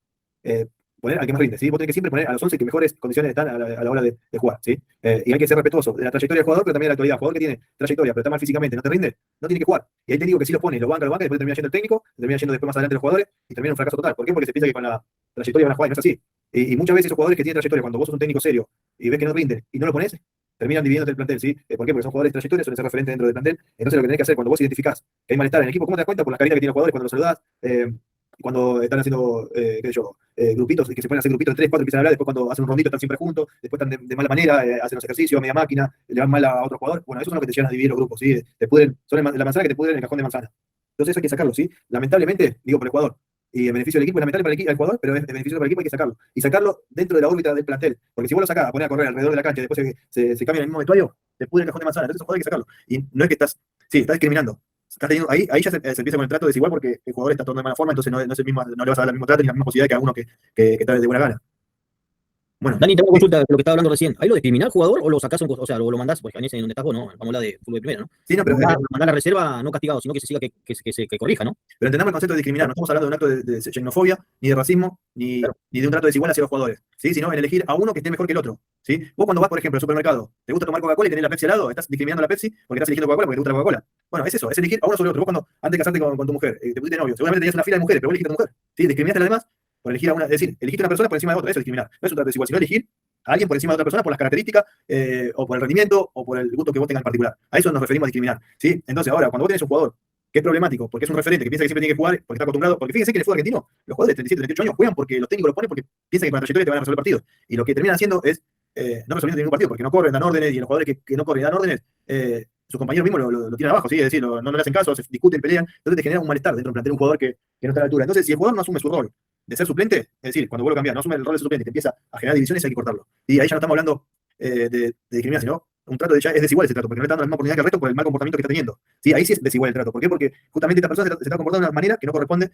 Poner al que más rinde, ¿sí? Vos tenés que siempre poner a los 11 que mejores condiciones están a la hora de jugar, ¿sí? Y hay que ser respetuoso de la trayectoria del jugador, pero también de la actualidad. El jugador que tiene trayectoria, pero está mal físicamente, no te rinde, no tiene que jugar. Y ahí te digo que si lo pone, lo banca, y después termina yendo el técnico, termina yendo después más adelante los jugadores, y termina un fracaso total. ¿Por qué? Porque se piensa que con la trayectoria van a jugar, y no es así. Y muchas veces esos jugadores que tienen trayectoria, cuando vos sos un técnico serio y ves que no rinden y no lo pones, terminan dividiéndote el plantel, ¿sí? ¿Por qué? Porque son jugadores de trayectoria, suelen ser referentes dentro del plantel. Entonces lo que tenés que hacer cuando vos identificás que hay malestar en el equipo, ¿cómo te das cuenta? Por las caritas que tienen los jugadores cuando los saludás, cuando están haciendo, qué sé yo, grupitos, y que se pueden hacer grupitos de 3, 4, empiezan a hablar, después cuando hacen un rondito están siempre juntos, después están de mala manera, hacen los ejercicios, media máquina, le van mal a otro jugador. Bueno, eso es lo que te llevan a dividir los grupos, ¿sí? Te pudren, son la manzana que te pudren en el cajón de manzana. Entonces eso hay que sacarlo, ¿sí? Lamentablemente, digo por el jugador, y el beneficio del equipo es lamentable para el jugador, pero es beneficioso para el equipo, hay que sacarlo. Y sacarlo dentro de la órbita del plantel, porque si vos lo sacás a poner a correr alrededor de la cancha y después se cambia en el mismo vestuario, te pudre el cajón de manzana. Entonces esos jugadores hay que sacarlo. Y no es que estás discriminando. Ahí ya se empieza con el trato desigual porque el jugador está tomando de mala forma, entonces no le vas a dar el mismo trato ni la misma posibilidad que a uno que está de buena gana. Bueno, Dani, tengo una consulta de lo que estaba hablando recién. ¿Ahí lo discrimina al jugador o lo sacás, o sea, o lo mandás, pues en ese donde estás vos, ¿no? Vamos a hablar de fútbol de primera, ¿no? sí, no, pero, Mandar la reserva no castigado, sino que se siga, que corrija, ¿no? pero entendamos el concepto de discriminar. No estamos hablando de un acto de xenofobia, ni de racismo, Claro. ni de un trato desigual hacia los jugadores, ¿sí? Sino en elegir a uno que esté mejor que el otro, ¿sí? Vos cuando vas, por ejemplo, al supermercado, ¿te gusta tomar Coca-Cola y tenés la Pepsi al lado? ¿Estás discriminando a la Pepsi porque estás eligiendo Coca-Cola porque te gusta la Coca-Cola? Bueno, es eso, es elegir a uno sobre otro. Vos cuando, antes de casarte con tu mujer, te pusiste novio, seguramente tenías una fila de mujeres, pero vos elegiste a tu mujer, ¿sí? Discriminaste a las demás por elegir a una, es decir, elegiste a una persona por encima de otra, eso es discriminar. No es un trato desigual, sino elegir a alguien por encima de otra persona por las características, o por el rendimiento, o por el gusto que vos tengas en particular. A eso nos referimos a discriminar, ¿sí? Entonces, ahora, cuando vos tenés un jugador que es problemático, porque es un referente, que piensa que siempre tiene que jugar, porque está acostumbrado, porque fíjense que en el fútbol argentino, los jugadores de 37, 38 años juegan porque los técnicos los ponen porque piensan que con la trayectoria te van a resolver partidos. Y lo que terminan haciendo es no resolviendo ningún partido, porque no corren, dan órdenes, y los jugadores que no corren y dan órdenes, sus compañeros mismos lo tiran abajo, ¿sí? Es decir, no le hacen caso, se discuten, pelean, entonces te genera un malestar dentro del plantel un jugador que no está a la altura. Entonces, si el jugador no asume su rol de ser suplente, es decir, cuando vuelve a cambiar, no asume el rol de suplente, que empieza a generar divisiones, hay que cortarlo. Y ahí ya no estamos hablando de discriminar, sino un trato ya es desigual ese trato, porque no le está dando la misma oportunidad que el resto por el mal comportamiento que está teniendo. ¿Sí? Ahí sí es desigual el trato. ¿Por qué? Porque justamente esta persona se está comportando de una manera que no corresponde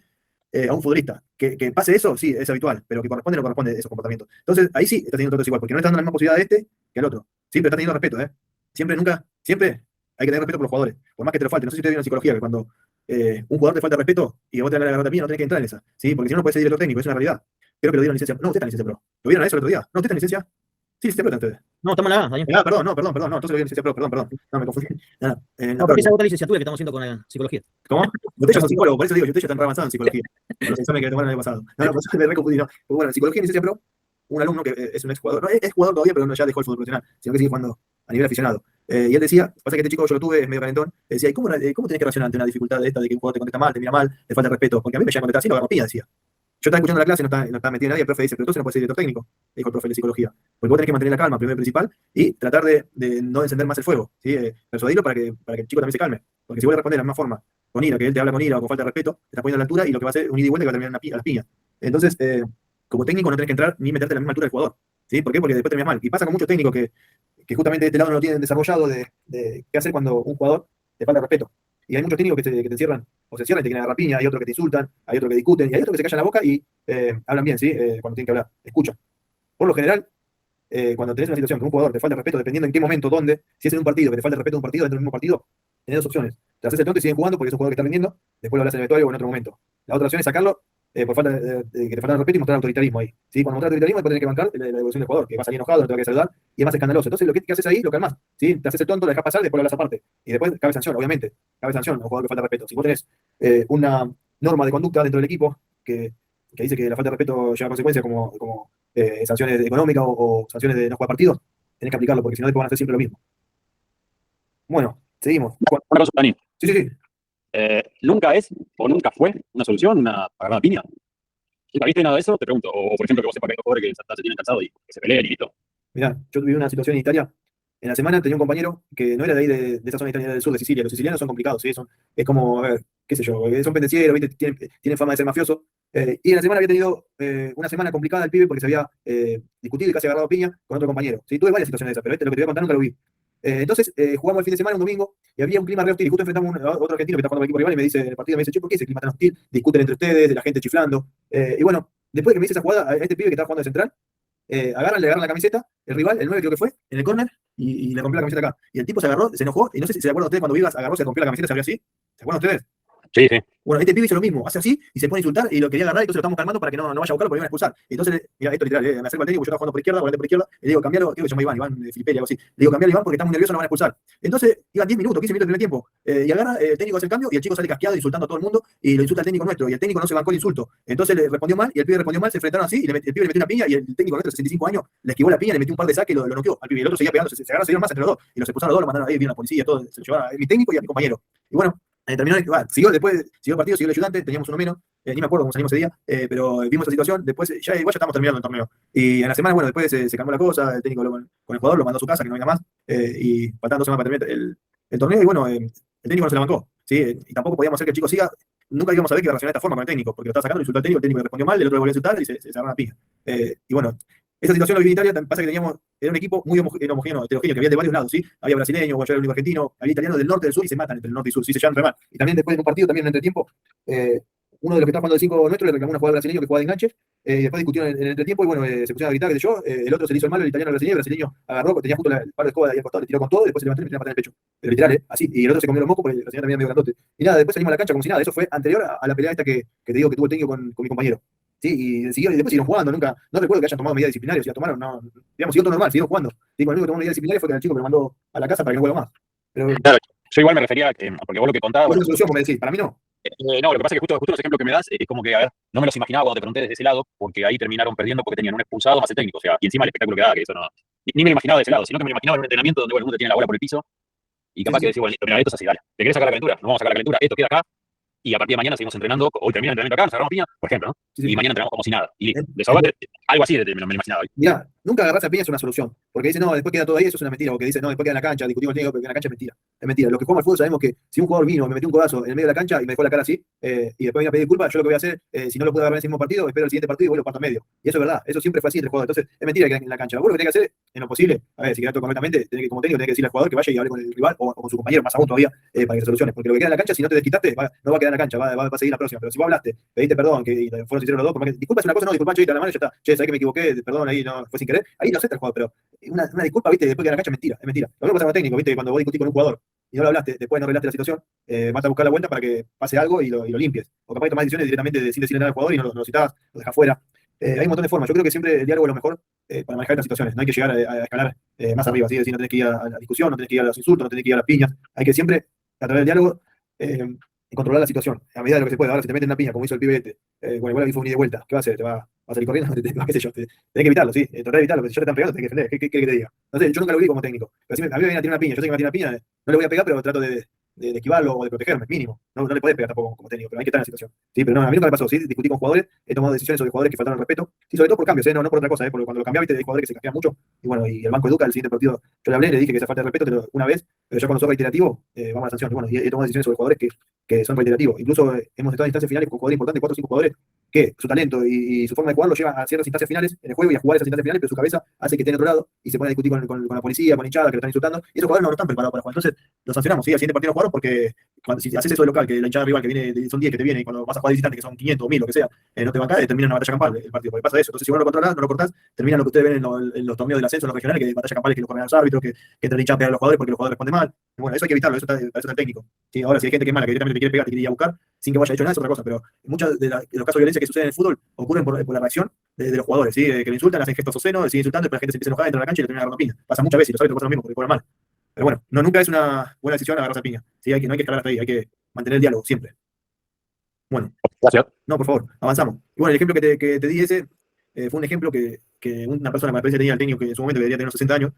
a un futbolista. Que pase eso, sí, es habitual, pero que corresponde o no corresponde esos comportamientos. Entonces, ahí sí está teniendo un trato desigual, porque no le está dando la misma posibilidad a este que al otro. Sí, pero está teniendo respeto, ¿eh? Siempre hay que tener respeto por los jugadores, por más que te lo falte. No sé si ustedes vieron psicología, que cuando un jugador te falta respeto y vos te la agarras también, no tenés que entrar en esa, ¿sí? Porque si no, no puedes ser director técnico, es una realidad. Creo que lo dieron en licencia. No, usted está en licencia pro. ¿Lo vieron a eso el otro día? No, usted está en licencia. Sí, licencia pro están ustedes. No, estamos en la A, Daniel. Perdón, no, entonces lo vi en licencia pro, perdón. No, me confundí. No, porque esa es otra licenciatura que estamos haciendo con la psicología. ¿Cómo? Ustedes son psicólogos, por eso digo, ustedes ya están re avanzados en psicología. Con los exámenes que tomaron el año pasado. No, por eso me reconfundí, no. Pues bueno, en psicología en licencia pro, un alumno que es un ex jugador, no, es jugador todavía, pero no ya dejó el fútbol profesional, sino que sigue jugando a nivel aficionado. Y él decía, pasa que este chico yo lo tuve, es medio calentón, decía, ¿y cómo tenés que reaccionar ante una dificultad de esta, de que un jugador te contesta mal, te mira mal, te falta respeto? Porque a mí me llega a contestar así, lo agarro piña, decía. Yo estaba escuchando la clase, no estaba metido en nadie, el profe dice, pero entonces no puedes ser director técnico, dijo el profe de psicología. Porque vos tenés que mantener la calma, primero y principal, y tratar de no encender más el fuego, ¿sí? Persuadirlo para que el chico también se calme. Porque si vos le respondes de la misma forma, con ira, que él te habla con ira o con falta de respeto, te estás poniendo a la altura y lo que va a hacer es un ida y vuelta que va a terminar a las piñas. Entonces, como técnico no tenés que entrar ni meterte a la misma altura del jugador. ¿Sí? ¿Por qué? Porque después terminas mal. Y pasa con muchos técnicos que justamente de este lado no lo tienen desarrollado de qué hacer cuando un jugador te falta respeto. Y hay muchos técnicos que te encierran, o se encierran y te quieren agarrar piña, hay otros que te insultan, hay otros que discuten, y hay otros que se callan la boca y hablan bien, ¿sí? Cuando tienen que hablar, escuchan. Por lo general, cuando tenés una situación que un jugador te falta respeto, dependiendo en qué momento, dónde, si es en un partido, que te falta respeto en un partido, dentro del mismo partido, tenés dos opciones. Te haces el tonto y siguen jugando porque es un jugador que está rindiendo, después lo hablas en el vestuario o en otro momento. La otra opción es sacarlo por falta de que te falta respeto y mostrar autoritarismo ahí. ¿Sí? Cuando mostrar autoritarismo, después tenés que bancar la devolución del jugador, que va a salir enojado, no te va a querer saludar, y es más escandaloso. Entonces, lo que haces ahí, lo calmás. ¿Sí? Te haces el tonto, lo dejás pasar, después lo hablas aparte. Y después cabe sanción, obviamente. Cabe sanción a un jugador que falta respeto. Si vos tenés una norma de conducta dentro del equipo que dice que la falta de respeto lleva consecuencias como sanciones económicas o sanciones de no jugar partidos, tenés que aplicarlo, porque si no, después van a hacer siempre lo mismo. Bueno, seguimos. Una cosa, Dani. Sí. ¿Nunca es o nunca fue una solución una agarrada a piña? ¿Nunca viste nada de eso? Te pregunto. O, por ejemplo, que vos sepas que hay dos jugadores que se tienen cansados y que se peleen y listo. Mirá, yo tuve una situación en Italia. En la semana tenía un compañero que no era de ahí, de esa zona italiana del sur, de Sicilia. Los sicilianos son complicados, ¿sí? Es como, a ver, qué sé yo, son pendencieros, ¿viste? Tienen fama de ser mafiosos. Y en la semana había tenido una semana complicada el pibe porque se había discutido y casi agarrado piña con otro compañero. ¿Sí? Tuve varias situaciones de esas, pero lo que te voy a contar nunca lo vi. Entonces jugamos el fin de semana, un domingo, y había un clima re hostil. Y justo enfrentamos a otro argentino que está jugando al equipo rival y me dice en el partido, me dice, che, ¿por qué ese clima tan hostil? Discuten entre ustedes, de la gente chiflando. Y bueno, después de que me hice esa jugada, a este pibe que estaba jugando de central, le agarran la camiseta, el rival, el 9 creo que fue, en el córner, y le rompió la camiseta acá. Y el tipo se agarró, se enojó, y no sé si se acuerdan ustedes cuando Vivas agarró, se rompió la camiseta, se abrió así. ¿Se acuerdan ustedes? Sí. Bueno, este pibe hizo lo mismo, hace así y se pone a insultar y lo quería agarrar y entonces lo estamos calmando para que no vaya a buscarlo porque lo iban a expulsar. Entonces, mira, esto literal, me acerco al técnico, yo estaba jugando por izquierda, volante por izquierda, y le digo, cambialo, creo que se llama Iván de Filipe, algo así. Le digo, cambialo Iván porque está muy nervioso, lo van a expulsar. Entonces, iban 10 minutos, 15 minutos del primer tiempo, y agarra, el técnico hace el cambio y el chico sale casqueado insultando a todo el mundo y lo insulta al técnico nuestro y el técnico no se bancó el insulto. Entonces le respondió mal y el pibe respondió mal, se enfrentaron así y el pibe le metió una piña y el técnico nuestro de 65 años le esquivó la piña, le metió un par de saques y lo noqueó al pibe. Y el otro seguía pegando, se agarraron, se dieron más entre los dos y los expulsaron a los dos, lo mandaron ahí, vino la policía, todo, se lo llevaron a mi técnico y a mi compañero. Y bueno, terminó, siguió el partido, siguió el ayudante, teníamos uno menos, ni me acuerdo cómo salimos ese día, pero vimos esa situación, después ya igual ya estamos terminando el torneo. Y en la semana, bueno, después se cambió la cosa, el técnico habló con el jugador, lo mandó a su casa, que no venga más, y faltaban 2 semanas para terminar el torneo, y bueno, el técnico no se la bancó, ¿sí? Y tampoco podíamos hacer que el chico siga, nunca íbamos a ver que iba a reaccionar de esta forma con el técnico, porque lo estaba sacando, insultó al técnico, el técnico le respondió mal, el otro le volvió a insultar y se agarró una piña. Y bueno, esa situación lo viví en Italia, pasa que era un equipo muy homogéneo, heterogéneo, que había de varios lados, ¿sí? Había brasileños, yo era el único argentino, había italianos del norte, del sur y se matan entre el norte y sur, sí se llevan re mal. Y también después de un partido, también en el entretiempo, uno de los que estaba jugando de 5 nuestro le reclamó una jugada brasileño que jugaba de enganche después discutieron en el entretiempo y bueno, se pusieron a gritar, qué sé yo, el otro se le hizo el malo, el italiano al brasileño agarró, porque tenía justo el palo de escoba ahí al costado, le tiró con todo, y después se levantó y le metió una patada en el pecho. Pero literal, así, y el otro se comió los mocos porque el brasileño también era medio grandote. Y nada, después salimos a la cancha como si nada, eso fue anterior a la pelea esta que te digo que tuvo el técnico con mi compañero. Sí, y después siguieron jugando, nunca, no recuerdo que hayan tomado medidas disciplinarias, o sea, tomaron, no, digamos, siguió todo normal, siguieron jugando. Sí, con el único que tomó medidas disciplinarias fue que el chico me lo mandó a la casa para que no juegue más. Pero, Claro, yo igual me refería a que, porque vos lo que contabas, ¿cuál es bueno, la solución, como decís? Para mí no. no, lo que pasa es que justo los ejemplos que me das es como que, a ver, no me los imaginaba cuando te pregunté desde ese lado, porque ahí terminaron perdiendo porque tenían un expulsado más el técnico, o sea, y encima el espectáculo que daba, que eso no, ni me lo imaginaba de ese lado, sino que me lo imaginaba en un entrenamiento donde bueno, el mundo tiene la bola por el piso, y capaz Sí, que sí. decís, bueno, listo, mira, esto es así, dale, ¿te querés sacar la calentura? Nos vamos a sacar la calentura, esto queda acá, y a partir de mañana seguimos entrenando, hoy termina el entrenamiento acá, nos agarramos piña, por ejemplo, ¿no? Sí, sí. Y mañana entrenamos como si nada, y listo, Eh, desahogate, algo así me lo imaginaba. Mirá, nunca agarrarse a piña es una solución. Porque dice, no, después queda todo ahí, eso es una mentira. Porque dice, no, después queda en la cancha, discutimos el técnico, pero en la cancha es mentira. Es mentira. Los que jugamos al fútbol sabemos que si un jugador vino, me metió un codazo en el medio de la cancha y me dejó la cara así, y después viene a pedir disculpas, yo lo que voy a hacer, si no lo puedo agarrar en ese mismo partido, espero el siguiente partido y voy a lo parto en medio. Y eso es verdad, eso siempre fue así entre jugadores. Entonces, es mentira que en la cancha. Vos lo que tenés que hacer, en lo posible, a ver, si queda todo correctamente, como técnico, tenés que decirle al jugador que vaya y hable con el rival o con su compañero, más aún todavía, para que se solucione. Porque lo que queda en la cancha, si no te desquitaste, no va a quedar en la cancha, va a seguir la próxima. Pero si vos hablaste, pediste perdón, y fueron sinceros los dos, porque disculpa es una cosa, no, disculpa, che, te la mano y ya está. Che, sabés que me equivoqué, perdón, ahí no fue sin querer. Ahí lo acepta el jugador, pero una disculpa, viste, después que en la cancha es mentira, es mentira. Lo mismo pasa con el técnico, viste, que cuando vos discutís con un jugador y no lo hablaste, después no arreglaste la situación, vas a buscar la vuelta para que pase algo y lo limpies. O capaz que tomás decisiones directamente sin decirle nada al jugador y no lo citás, lo dejás fuera. Hay un montón de formas. Yo creo que siempre el diálogo es lo mejor para manejar estas situaciones. No hay que llegar a escalar más arriba, ¿sí? Es decir, no tenés que ir a la discusión, no tenés que ir a los insultos, no tenés que ir a las piñas. Hay que siempre, a través del diálogo, controlar la situación, a medida de lo que se puede. Ahora, si te meten una piña, como hizo el pibe este, con igual fue un ida y vuelta, ¿qué va a hacer? ¿Va a salir corriendo? Qué sé yo, tenés que evitarlo, ¿sí? Tratar de evitarlo, porque si ya te están pegando, tenés que defender. ¿Qué querés que te diga? No sé, yo nunca lo vi como técnico. Pero si a mí me viene a tirar una piña, yo sé que me va a tirar una piña, no le voy a pegar, pero trato de esquivarlo o de protegerme, mínimo. No le podés pegar tampoco como técnico, pero hay que estar en la situación. Sí, pero no, a mí nunca me pasó, ¿sí? Discutí con jugadores, he tomado decisiones sobre jugadores que faltaron al respeto, sí, sobre todo por cambios, no por otra cosa, porque cuando lo cambiaba, viste, hay jugadores que se cambian mucho, y bueno, y el banco educa, el siguiente partido, yo le hablé, le dije que esa falta de respeto una vez, pero ya cuando sos reiterativo, vamos a la sanción. Y bueno, y he tomado decisiones sobre jugadores que son reiterativos. Incluso hemos estado en instancias finales con jugadores importantes, 4 o 5 jugadores, que su talento y su forma de jugar lo lleva a ciertas instancias finales en el juego y a jugar esas instancias finales, pero su cabeza hace que esté en otro lado y se pone a discutir con la policía, con la hinchada, que lo están insultando, y esos jugadores no están preparados para jugar. Entonces, los sancionamos, ¿sí? Al siguiente partido no jugaron porque si haces eso de local, que la hinchada rival que viene, son 10 que te viene, y cuando vas a jugar de visitante, que son 500 o 1000, lo que sea, no te va a caer, termina en una batalla campal el partido, porque pasa eso. Entonces, si vos no lo controlás, no lo cortás, termina lo que ustedes ven en los torneos del ascenso, en los regionales, que hay batalla campales que lo corren a los árbitros, que entre hinchas pegan a los jugadores porque los jugadores responden mal. Y bueno, eso hay que evitarlo, eso está el técnico. ¿Sí? Ahora, si hay gente que es mala, que directamente te quiere pegar, te quiere ir a buscar, sin que vos hayas hecho nada, es otra cosa, pero muchos de los casos de violencia que suceden en el fútbol ocurren por la reacción de los jugadores, ¿sí? Que lo insultan, hacen gestos obscenos, siguen insultando, después la gente se empieza a enojar, entra a la cancha y le termina agarrando piña. Pasa muchas veces y los árbitros pasan lo mismo porque cobran mal. Pero bueno, nunca es una buena decisión agarrarse a piña. ¿Sí? No hay que escalar hasta ahí, hay que mantener el diálogo siempre. Bueno, Gracias. no, por favor, avanzamos. Y bueno, el ejemplo que te di ese fue un ejemplo que una persona con la experiencia tenía el técnico que en su momento debería tener unos 60 años,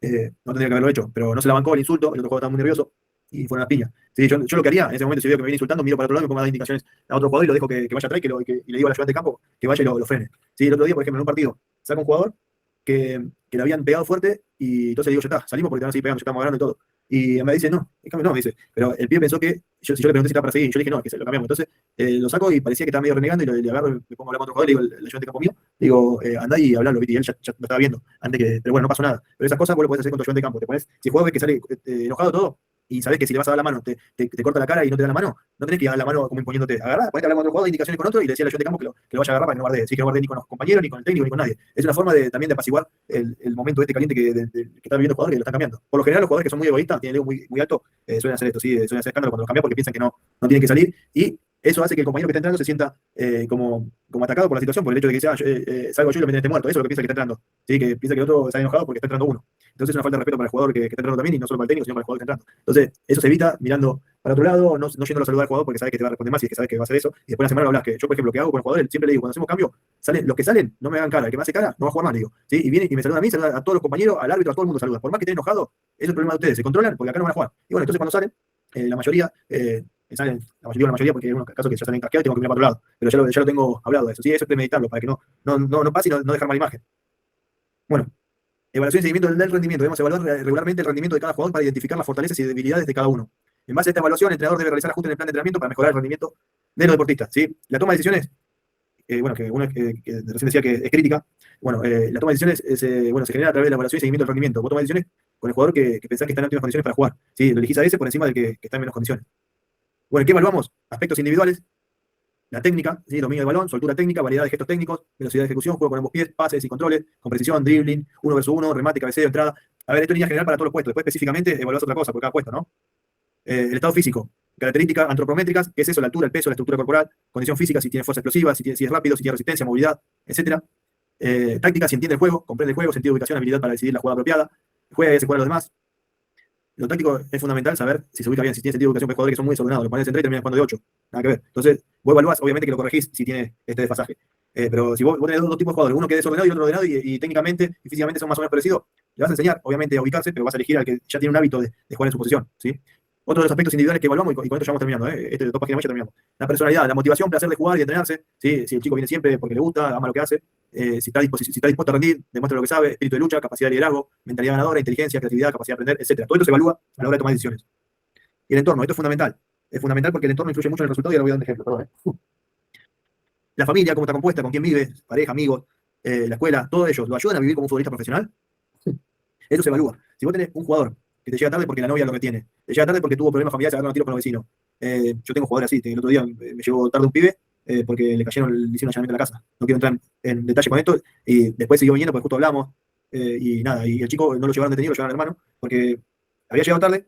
no tendría que haberlo hecho, pero no se la bancó el insulto, el otro jugador estaba muy nervioso y fueron a piña. Sí, yo lo que haría en ese momento, si veo que me viene insultando, miro para otro lado, me pongo a dar indicaciones a otro jugador y lo dejo que vaya atrás y le digo al ayudante de campo que vaya y lo frene. Sí, el otro día, por ejemplo, en un partido, saca un jugador que le habían pegado fuerte y entonces le digo, ya está, salimos porque te van a seguir pegando, ya estamos ganando y todo. Y me dice, no, en cambio no, me dice, pero el pibe pensó que, si yo le pregunté si estaba para seguir, y yo le dije, no, que se lo cambiamos. Entonces lo saco y parecía que estaba medio renegando y le agarro, me pongo a hablar con otro jugador y le digo, el ayudante de campo mío, le digo, andá y hablalo, ¿viste? Y él ya lo estaba viendo, pero bueno, no pasó nada. Pero esas cosas vos lo podés hacer con tu ayudante de campo, te pones, si el jugador ve que sale enojado todo, y sabés que si le vas a dar la mano, te corta la cara y no te da la mano, no tenés que dar la mano como imponiéndote. Agarrá, ponete a hablar con otro jugador, indicaciones con otro y le decía al ayudante de campo que lo vaya a agarrar para que no guarde. Sí, que no guarde ni con los compañeros, ni con el técnico, ni con nadie. Es una forma también de apaciguar el momento caliente que está viviendo el jugador que lo están cambiando. Por lo general, los jugadores que son muy egoístas, tienen el ego muy alto, suelen hacer esto, sí, suelen hacer escándalo cuando los cambian porque piensan que no tienen que salir y eso hace que el compañero que está entrando se sienta como atacado por la situación, por el hecho de que salgo yo y lo meten este muerto. Eso es lo que piensa que está entrando. ¿Sí? Que piensa que el otro está enojado porque está entrando uno. Entonces es una falta de respeto para el jugador que está entrando también y no solo para el técnico, sino para el jugador que está entrando. Entonces, eso se evita mirando para otro lado, no yendo a saludar al jugador porque sabe que te va a responder más y que sabe que va a hacer eso. Y después de la semana lo hablas. Que yo, por ejemplo, lo que hago con el jugador, siempre le digo, cuando hacemos cambio, los que salen, no me hagan cara. El que me hace cara, no va a jugar más, le digo. ¿Sí? Y viene y me saluda a mí, saluda a todos los compañeros, al árbitro, a todo el mundo saluda. Por más que estén enojados, eso es el problema de ustedes. Se controlan porque acá no van a jugar. Y bueno, entonces cuando salen, la mayoría porque hay unos casos que ya salen casqueados y tengo que mirar para otro lado. Pero ya lo tengo hablado de eso. ¿Sí? Eso es premeditarlo para que no pase y no dejar mala imagen. Bueno, evaluación y seguimiento del rendimiento. Debemos evaluar regularmente el rendimiento de cada jugador para identificar las fortalezas y debilidades de cada uno. En base a esta evaluación, el entrenador debe realizar ajustes en el plan de entrenamiento para mejorar el rendimiento de los deportistas. ¿Sí? La toma de decisiones, que uno que recién decía que es crítica, la toma de decisiones se genera a través de la evaluación y seguimiento del rendimiento. Vos tomás decisiones con el jugador que pensás que está en óptimas condiciones para jugar. ¿Sí? Lo elegís a ese por encima del que está en menos condiciones. Bueno, ¿qué evaluamos? Aspectos individuales, La técnica, ¿sí? Dominio del balón, soltura técnica, variedad de gestos técnicos, velocidad de ejecución, juego con ambos pies, pases y controles, con precisión, dribbling, 1 versus 1, remate, cabeceo, entrada. A ver, esto es línea general para todos los puestos. Después específicamente evaluás otra cosa por cada puesto, ¿no? El estado físico, características antropométricas, ¿qué es eso? La altura, el peso, la estructura corporal, condición física, si tiene fuerza explosiva, si es rápido, si tiene resistencia, movilidad, etc. Táctica, si entiende el juego, comprende el juego, sentido de ubicación, habilidad para decidir la jugada apropiada, juega y hace jugar a los demás. Lo táctico es fundamental saber si se ubica bien, si tiene sentido de ubicación, porque hay jugadores que son muy desordenados, lo pones en 3 y terminan jugando de 8, nada que ver. Entonces, vos evaluás, obviamente que lo corregís si tiene este desfasaje. Pero si vos tenés dos tipos de jugadores, uno que es desordenado y otro ordenado, y técnicamente y físicamente son más o menos parecidos, le vas a enseñar, obviamente, a ubicarse, pero vas a elegir al que ya tiene un hábito de jugar en su posición, ¿sí? Otro de los aspectos individuales que evaluamos, y con esto ya vamos terminando, este de dos páginas más ya terminamos. La personalidad, la motivación, placer de jugar y entrenarse, ¿sí? Si el chico viene siempre porque le gusta, ama lo que hace, si está dispuesto a rendir, demuestra lo que sabe, espíritu de lucha, capacidad de liderazgo, mentalidad ganadora, inteligencia, creatividad, capacidad de aprender, etc. Todo esto se evalúa a la hora de tomar decisiones. Y el entorno, esto es fundamental. Es fundamental porque el entorno influye mucho en el resultado y ahora voy a dar un ejemplo. Perdón. La familia, cómo está compuesta, con quién vive, pareja, amigos, la escuela, todos ellos, ¿lo ayudan a vivir como un futbolista profesional? Eso se evalúa. Si vos tenés un jugador que te llega tarde porque la novia lo que tiene, te llega tarde porque tuvo problemas familiares, se agarraron a tiros con los vecinos. Yo tengo jugadores así. El otro día me llegó tarde un pibe porque le hicieron un allanamiento en la casa. No quiero entrar en detalle con esto. Y después siguió viniendo porque justo hablamos. Y nada, y el chico no lo llevaron detenido, lo llevaron al hermano porque había llegado tarde.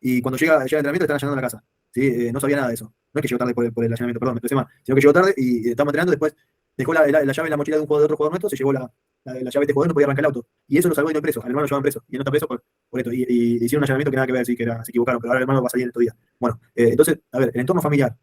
Y cuando llega el entrenamiento, le están allanando la casa. ¿Sí? No sabía nada de eso. No es que llegó tarde por el allanamiento, perdón, me expresé mal. Sino que llegó tarde y estábamos entrenando. Después dejó la llave en la mochila de otro jugador nuestro, se llevó la llave de este jugador, no podía arrancar el auto. Y eso lo salvó y no preso. Al hermano lo llevaban preso. Y él no está preso por esto. Y hicieron un allanamiento que nada que ver, sí, que se equivocaron, pero ahora el hermano va a salir estos días. Bueno, entonces, a ver, el entorno familiar.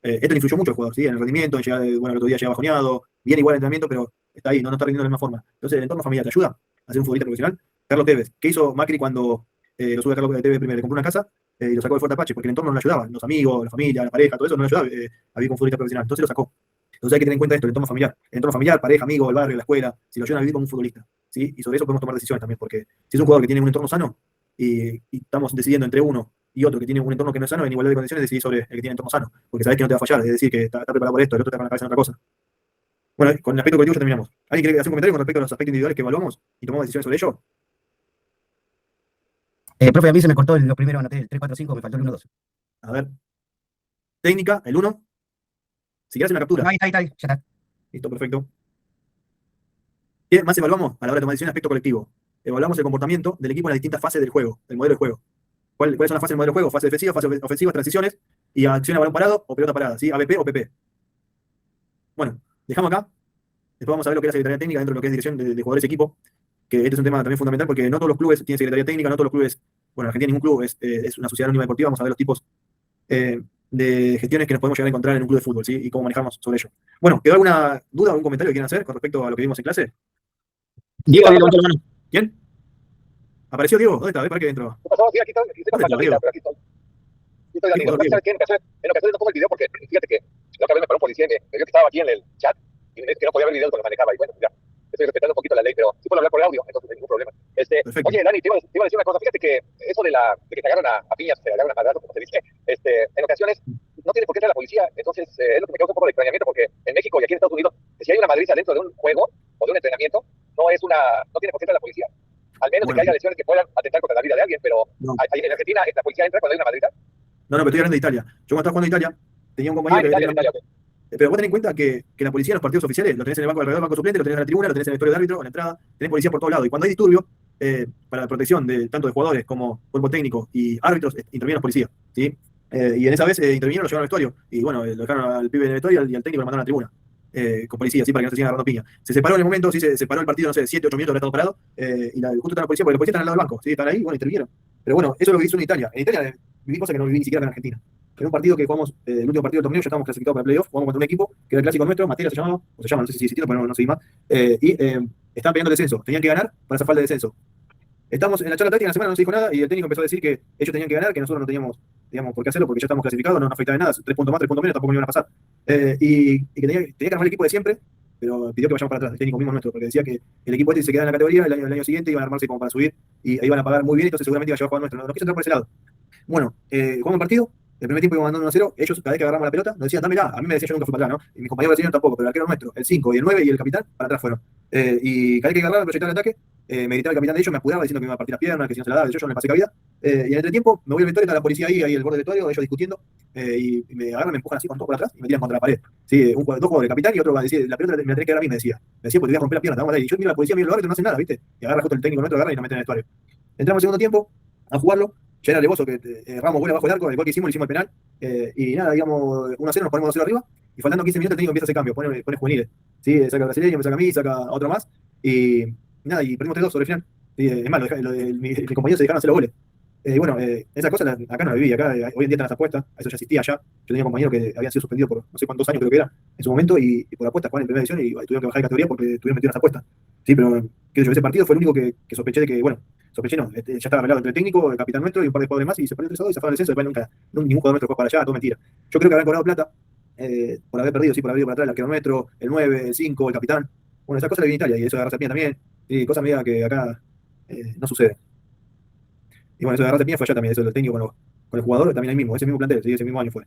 Esto le influyó mucho al jugador, ¿sí? En el rendimiento, bueno, el otro día llegaba bajoneado, bien igual el entrenamiento, pero está ahí, no está rindiendo de la misma forma. Entonces, el entorno familiar te ayuda a ser un futbolista profesional. Carlos Tevez, ¿qué hizo Macri cuando lo sube a Carlos Tevez primero? Le compró una casa y lo sacó del Fuerte Apache, porque el entorno no le ayudaba, los amigos, la familia, la pareja, todo eso no le ayudaba a vivir como futbolista profesional. Entonces lo sacó. Entonces hay que tener en cuenta esto, el entorno familiar, pareja, amigo, el barrio, la escuela, si lo ayudan a vivir como un futbolista, ¿sí? Y sobre eso podemos tomar decisiones también, porque si es un jugador que tiene un entorno sano y estamos decidiendo entre uno y otro que tiene un entorno que no es sano, en igualdad de condiciones decidir sobre el que tiene entorno sano, porque sabés que no te va a fallar, es decir, que está preparado por esto, el otro está con la cabeza en otra cosa. Bueno, con el aspecto colectivo ya terminamos. ¿Alguien quiere hacer un comentario con respecto a los aspectos individuales que evaluamos y tomamos decisiones sobre ello? Profe, a mí se me cortó los primeros, anoté el 3, 4, 5, me faltó el 1, 2. A ver. Técnica, el 1. Si quieres una captura. Ahí está, ya está. Listo, perfecto. ¿Qué más evaluamos a la hora de tomar decisiones? Aspecto colectivo. Evaluamos el comportamiento del equipo en las distintas fases del juego, del modelo de juego. ¿Cuáles son las fases del modelo de juego? Fase defensiva, fase ofensiva, transiciones y acción a balón parado o pelota parada, ¿sí? ABP o PP. Bueno, dejamos acá. Después vamos a ver lo que es la secretaría técnica dentro de lo que es dirección de jugadores y equipo, que este es un tema también fundamental porque no todos los clubes tienen secretaría técnica, no todos los clubes, bueno, en Argentina ningún club es una sociedad anónima deportiva, vamos a ver los tipos de gestiones que nos podemos llegar a encontrar en un club de fútbol, ¿sí? Y cómo manejamos sobre ello. Bueno, ¿quedó alguna duda o algún comentario que quieran hacer con respecto a lo que vimos en clase? Diego, levantó la mano. ¿Quién? ¿Apareció Diego? ¿Dónde está? ¿Para qué dentro? ¿Qué pasó? Sí, aquí estoy pasando ahorita, pero aquí estoy. Aquí estoy, Dani. Sí, ¿Sabes qué? En ocasiones no pongo el video porque fíjate que la otra vez me paró un policía y me vio que estaba aquí en el chat y me dijo que no podía ver el video porque manejaba. Y bueno, ya, estoy respetando un poquito la ley, pero sí puedo hablar por audio, entonces no hay ningún problema. Oye, Dani, te iba a decir una cosa. Fíjate que eso de que te agarran a piñas, te agarran a madrazos, como se dice, en ocasiones no tiene por qué entrar la policía. Entonces, es lo que me causa un poco de extrañamiento porque en México y aquí en Estados Unidos, si hay una madriza dentro de un juego o de un entrenamiento, no tiene por qué entrar la policía. Al menos de que haya lesiones que puedan atentar contra la vida de alguien, pero No. en Argentina la policía entra cuando hay una madriza. No, pero estoy hablando de Italia. Yo cuando estaba jugando en Italia, tenía un compañero que Italia, ok. Pero vos tenés en cuenta que la policía en los partidos oficiales lo tenés en el banco alrededor del banco suplente, lo tenés en la tribuna, lo tenés en el vestuario de árbitro, en la entrada, tenés policía por todos lados. Y cuando hay disturbio, para la protección tanto de jugadores como cuerpo técnico y árbitros, intervienen los policías, ¿sí? Y en esa vez intervinieron, lo llevaron al vestuario. Y bueno, lo dejaron al pibe en el vestuario y al técnico lo mandaron a la tribuna. Con policía, ¿sí? Para que no se sigan agarrando piña. Se separó en el momento, sí, se separó el partido, no sé, 7, 8 minutos, habría estado parado. Y justo está la policía, porque los policías están al lado del banco, ¿sí? Están ahí, bueno, intervinieron. Pero bueno, eso es lo que hizo en Italia. En Italia viví cosas que no viví ni siquiera en Argentina. En un partido que jugamos, el último partido del torneo, ya estábamos clasificados para el playoff, jugamos contra un equipo que era el clásico nuestro, Matera se llamaba, o se llama, no sé si existió, pero no seguí más, y estaban peleando el descenso, tenían que ganar para esa falta de descenso. Estamos en la charla táctica, en la semana no se dijo nada, y el técnico empezó a decir que ellos tenían que ganar, que nosotros no teníamos, digamos, por qué hacerlo, porque ya estamos clasificados, no nos afectaba de nada, 3 puntos más, 3 puntos menos, tampoco me iban a pasar. Y que tenía que armar el equipo de siempre, pero pidió que vayamos para atrás, el técnico mismo nuestro, porque decía que el equipo se quedaba en la categoría, el año siguiente iban a armarse como para subir, y iban a pagar muy bien, entonces seguramente iba a llevar a jugar nuestro. No quiso entrar por ese lado. Bueno, jugamos el partido. El primer tiempo íbamos mandando 1-0, ellos cada vez que agarramos la pelota nos decían, dámela. A mí me decía, yo nunca fui para atrás, ¿no? Y mis compañeros brasileños tampoco, pero el arquero nuestro, el 5 y el 9 y el capitán, para atrás fueron. Y cada vez que agarraban, proyectaban el ataque, me gritaba el capitán de ellos, me apuraba diciendo que me iba a partir las piernas, que si no se la daba, yo no le pasé cabida. Y en el entretiempo me voy al vestuario, está la policía ahí al borde del vestuario, ellos discutiendo, y me agarran, me empujan así con todo por atrás y me tiran contra la pared. Sí, dos jugadores, el capitán y otro va a decir, la pelota me la tenés que dar a mí, me decía, porque te voy a romper la pierna, te vamos a dar. Y yo miro a la policía, miro el árbitro, no hacen nada, ¿viste? Y agarra justo el técnico nuestro, agarra y nos meten en el vestuario. Entramos al segundo tiempo a jugarlo, ya era alevoso que Ramos vuelve abajo del arco, el gol que hicimos, le hicimos el penal, y nada, digamos 1-0, nos ponemos 2-0 arriba, y faltando 15 minutos el técnico empieza a hacer cambio, pone juveniles, ¿sí? Saca a brasileño, me saca a mí, saca a otro más, y nada, y perdimos 3-2 sobre el final. Sí, es malo, mis compañeros se dejaron hacer los goles. Bueno, esas cosas acá no las viví, acá hoy en día están las apuestas, a eso ya existía ya. Yo tenía compañeros que habían sido suspendidos por no sé cuántos años creo que era en su momento y por apuestas jugaban en primera división y tuvieron que bajar de categoría porque tuvieron metido en las apuestas. Sí, pero qué sé yo, ese partido fue el único que sospeché de que, bueno, sospeché no, ya estaba arreglado entre el técnico, el capitán nuestro y un par de jugadores más y se perdió 3-2 y se fueron al descenso, después ningún jugador nuestro fue para allá, todo mentira. Yo creo que habrán cobrado plata por haber perdido, sí, por haber ido para atrás el arquero nuestro, el 9, el 5, el capitán. Bueno, esas cosas le viene en Italia y eso de agarrarse a piña también, y cosas medidas que acá no sucede. Y bueno, eso de agarrarse a piña fue allá también, eso del técnico con el jugador, también ahí mismo, ese mismo plantel, sí, ese mismo año fue.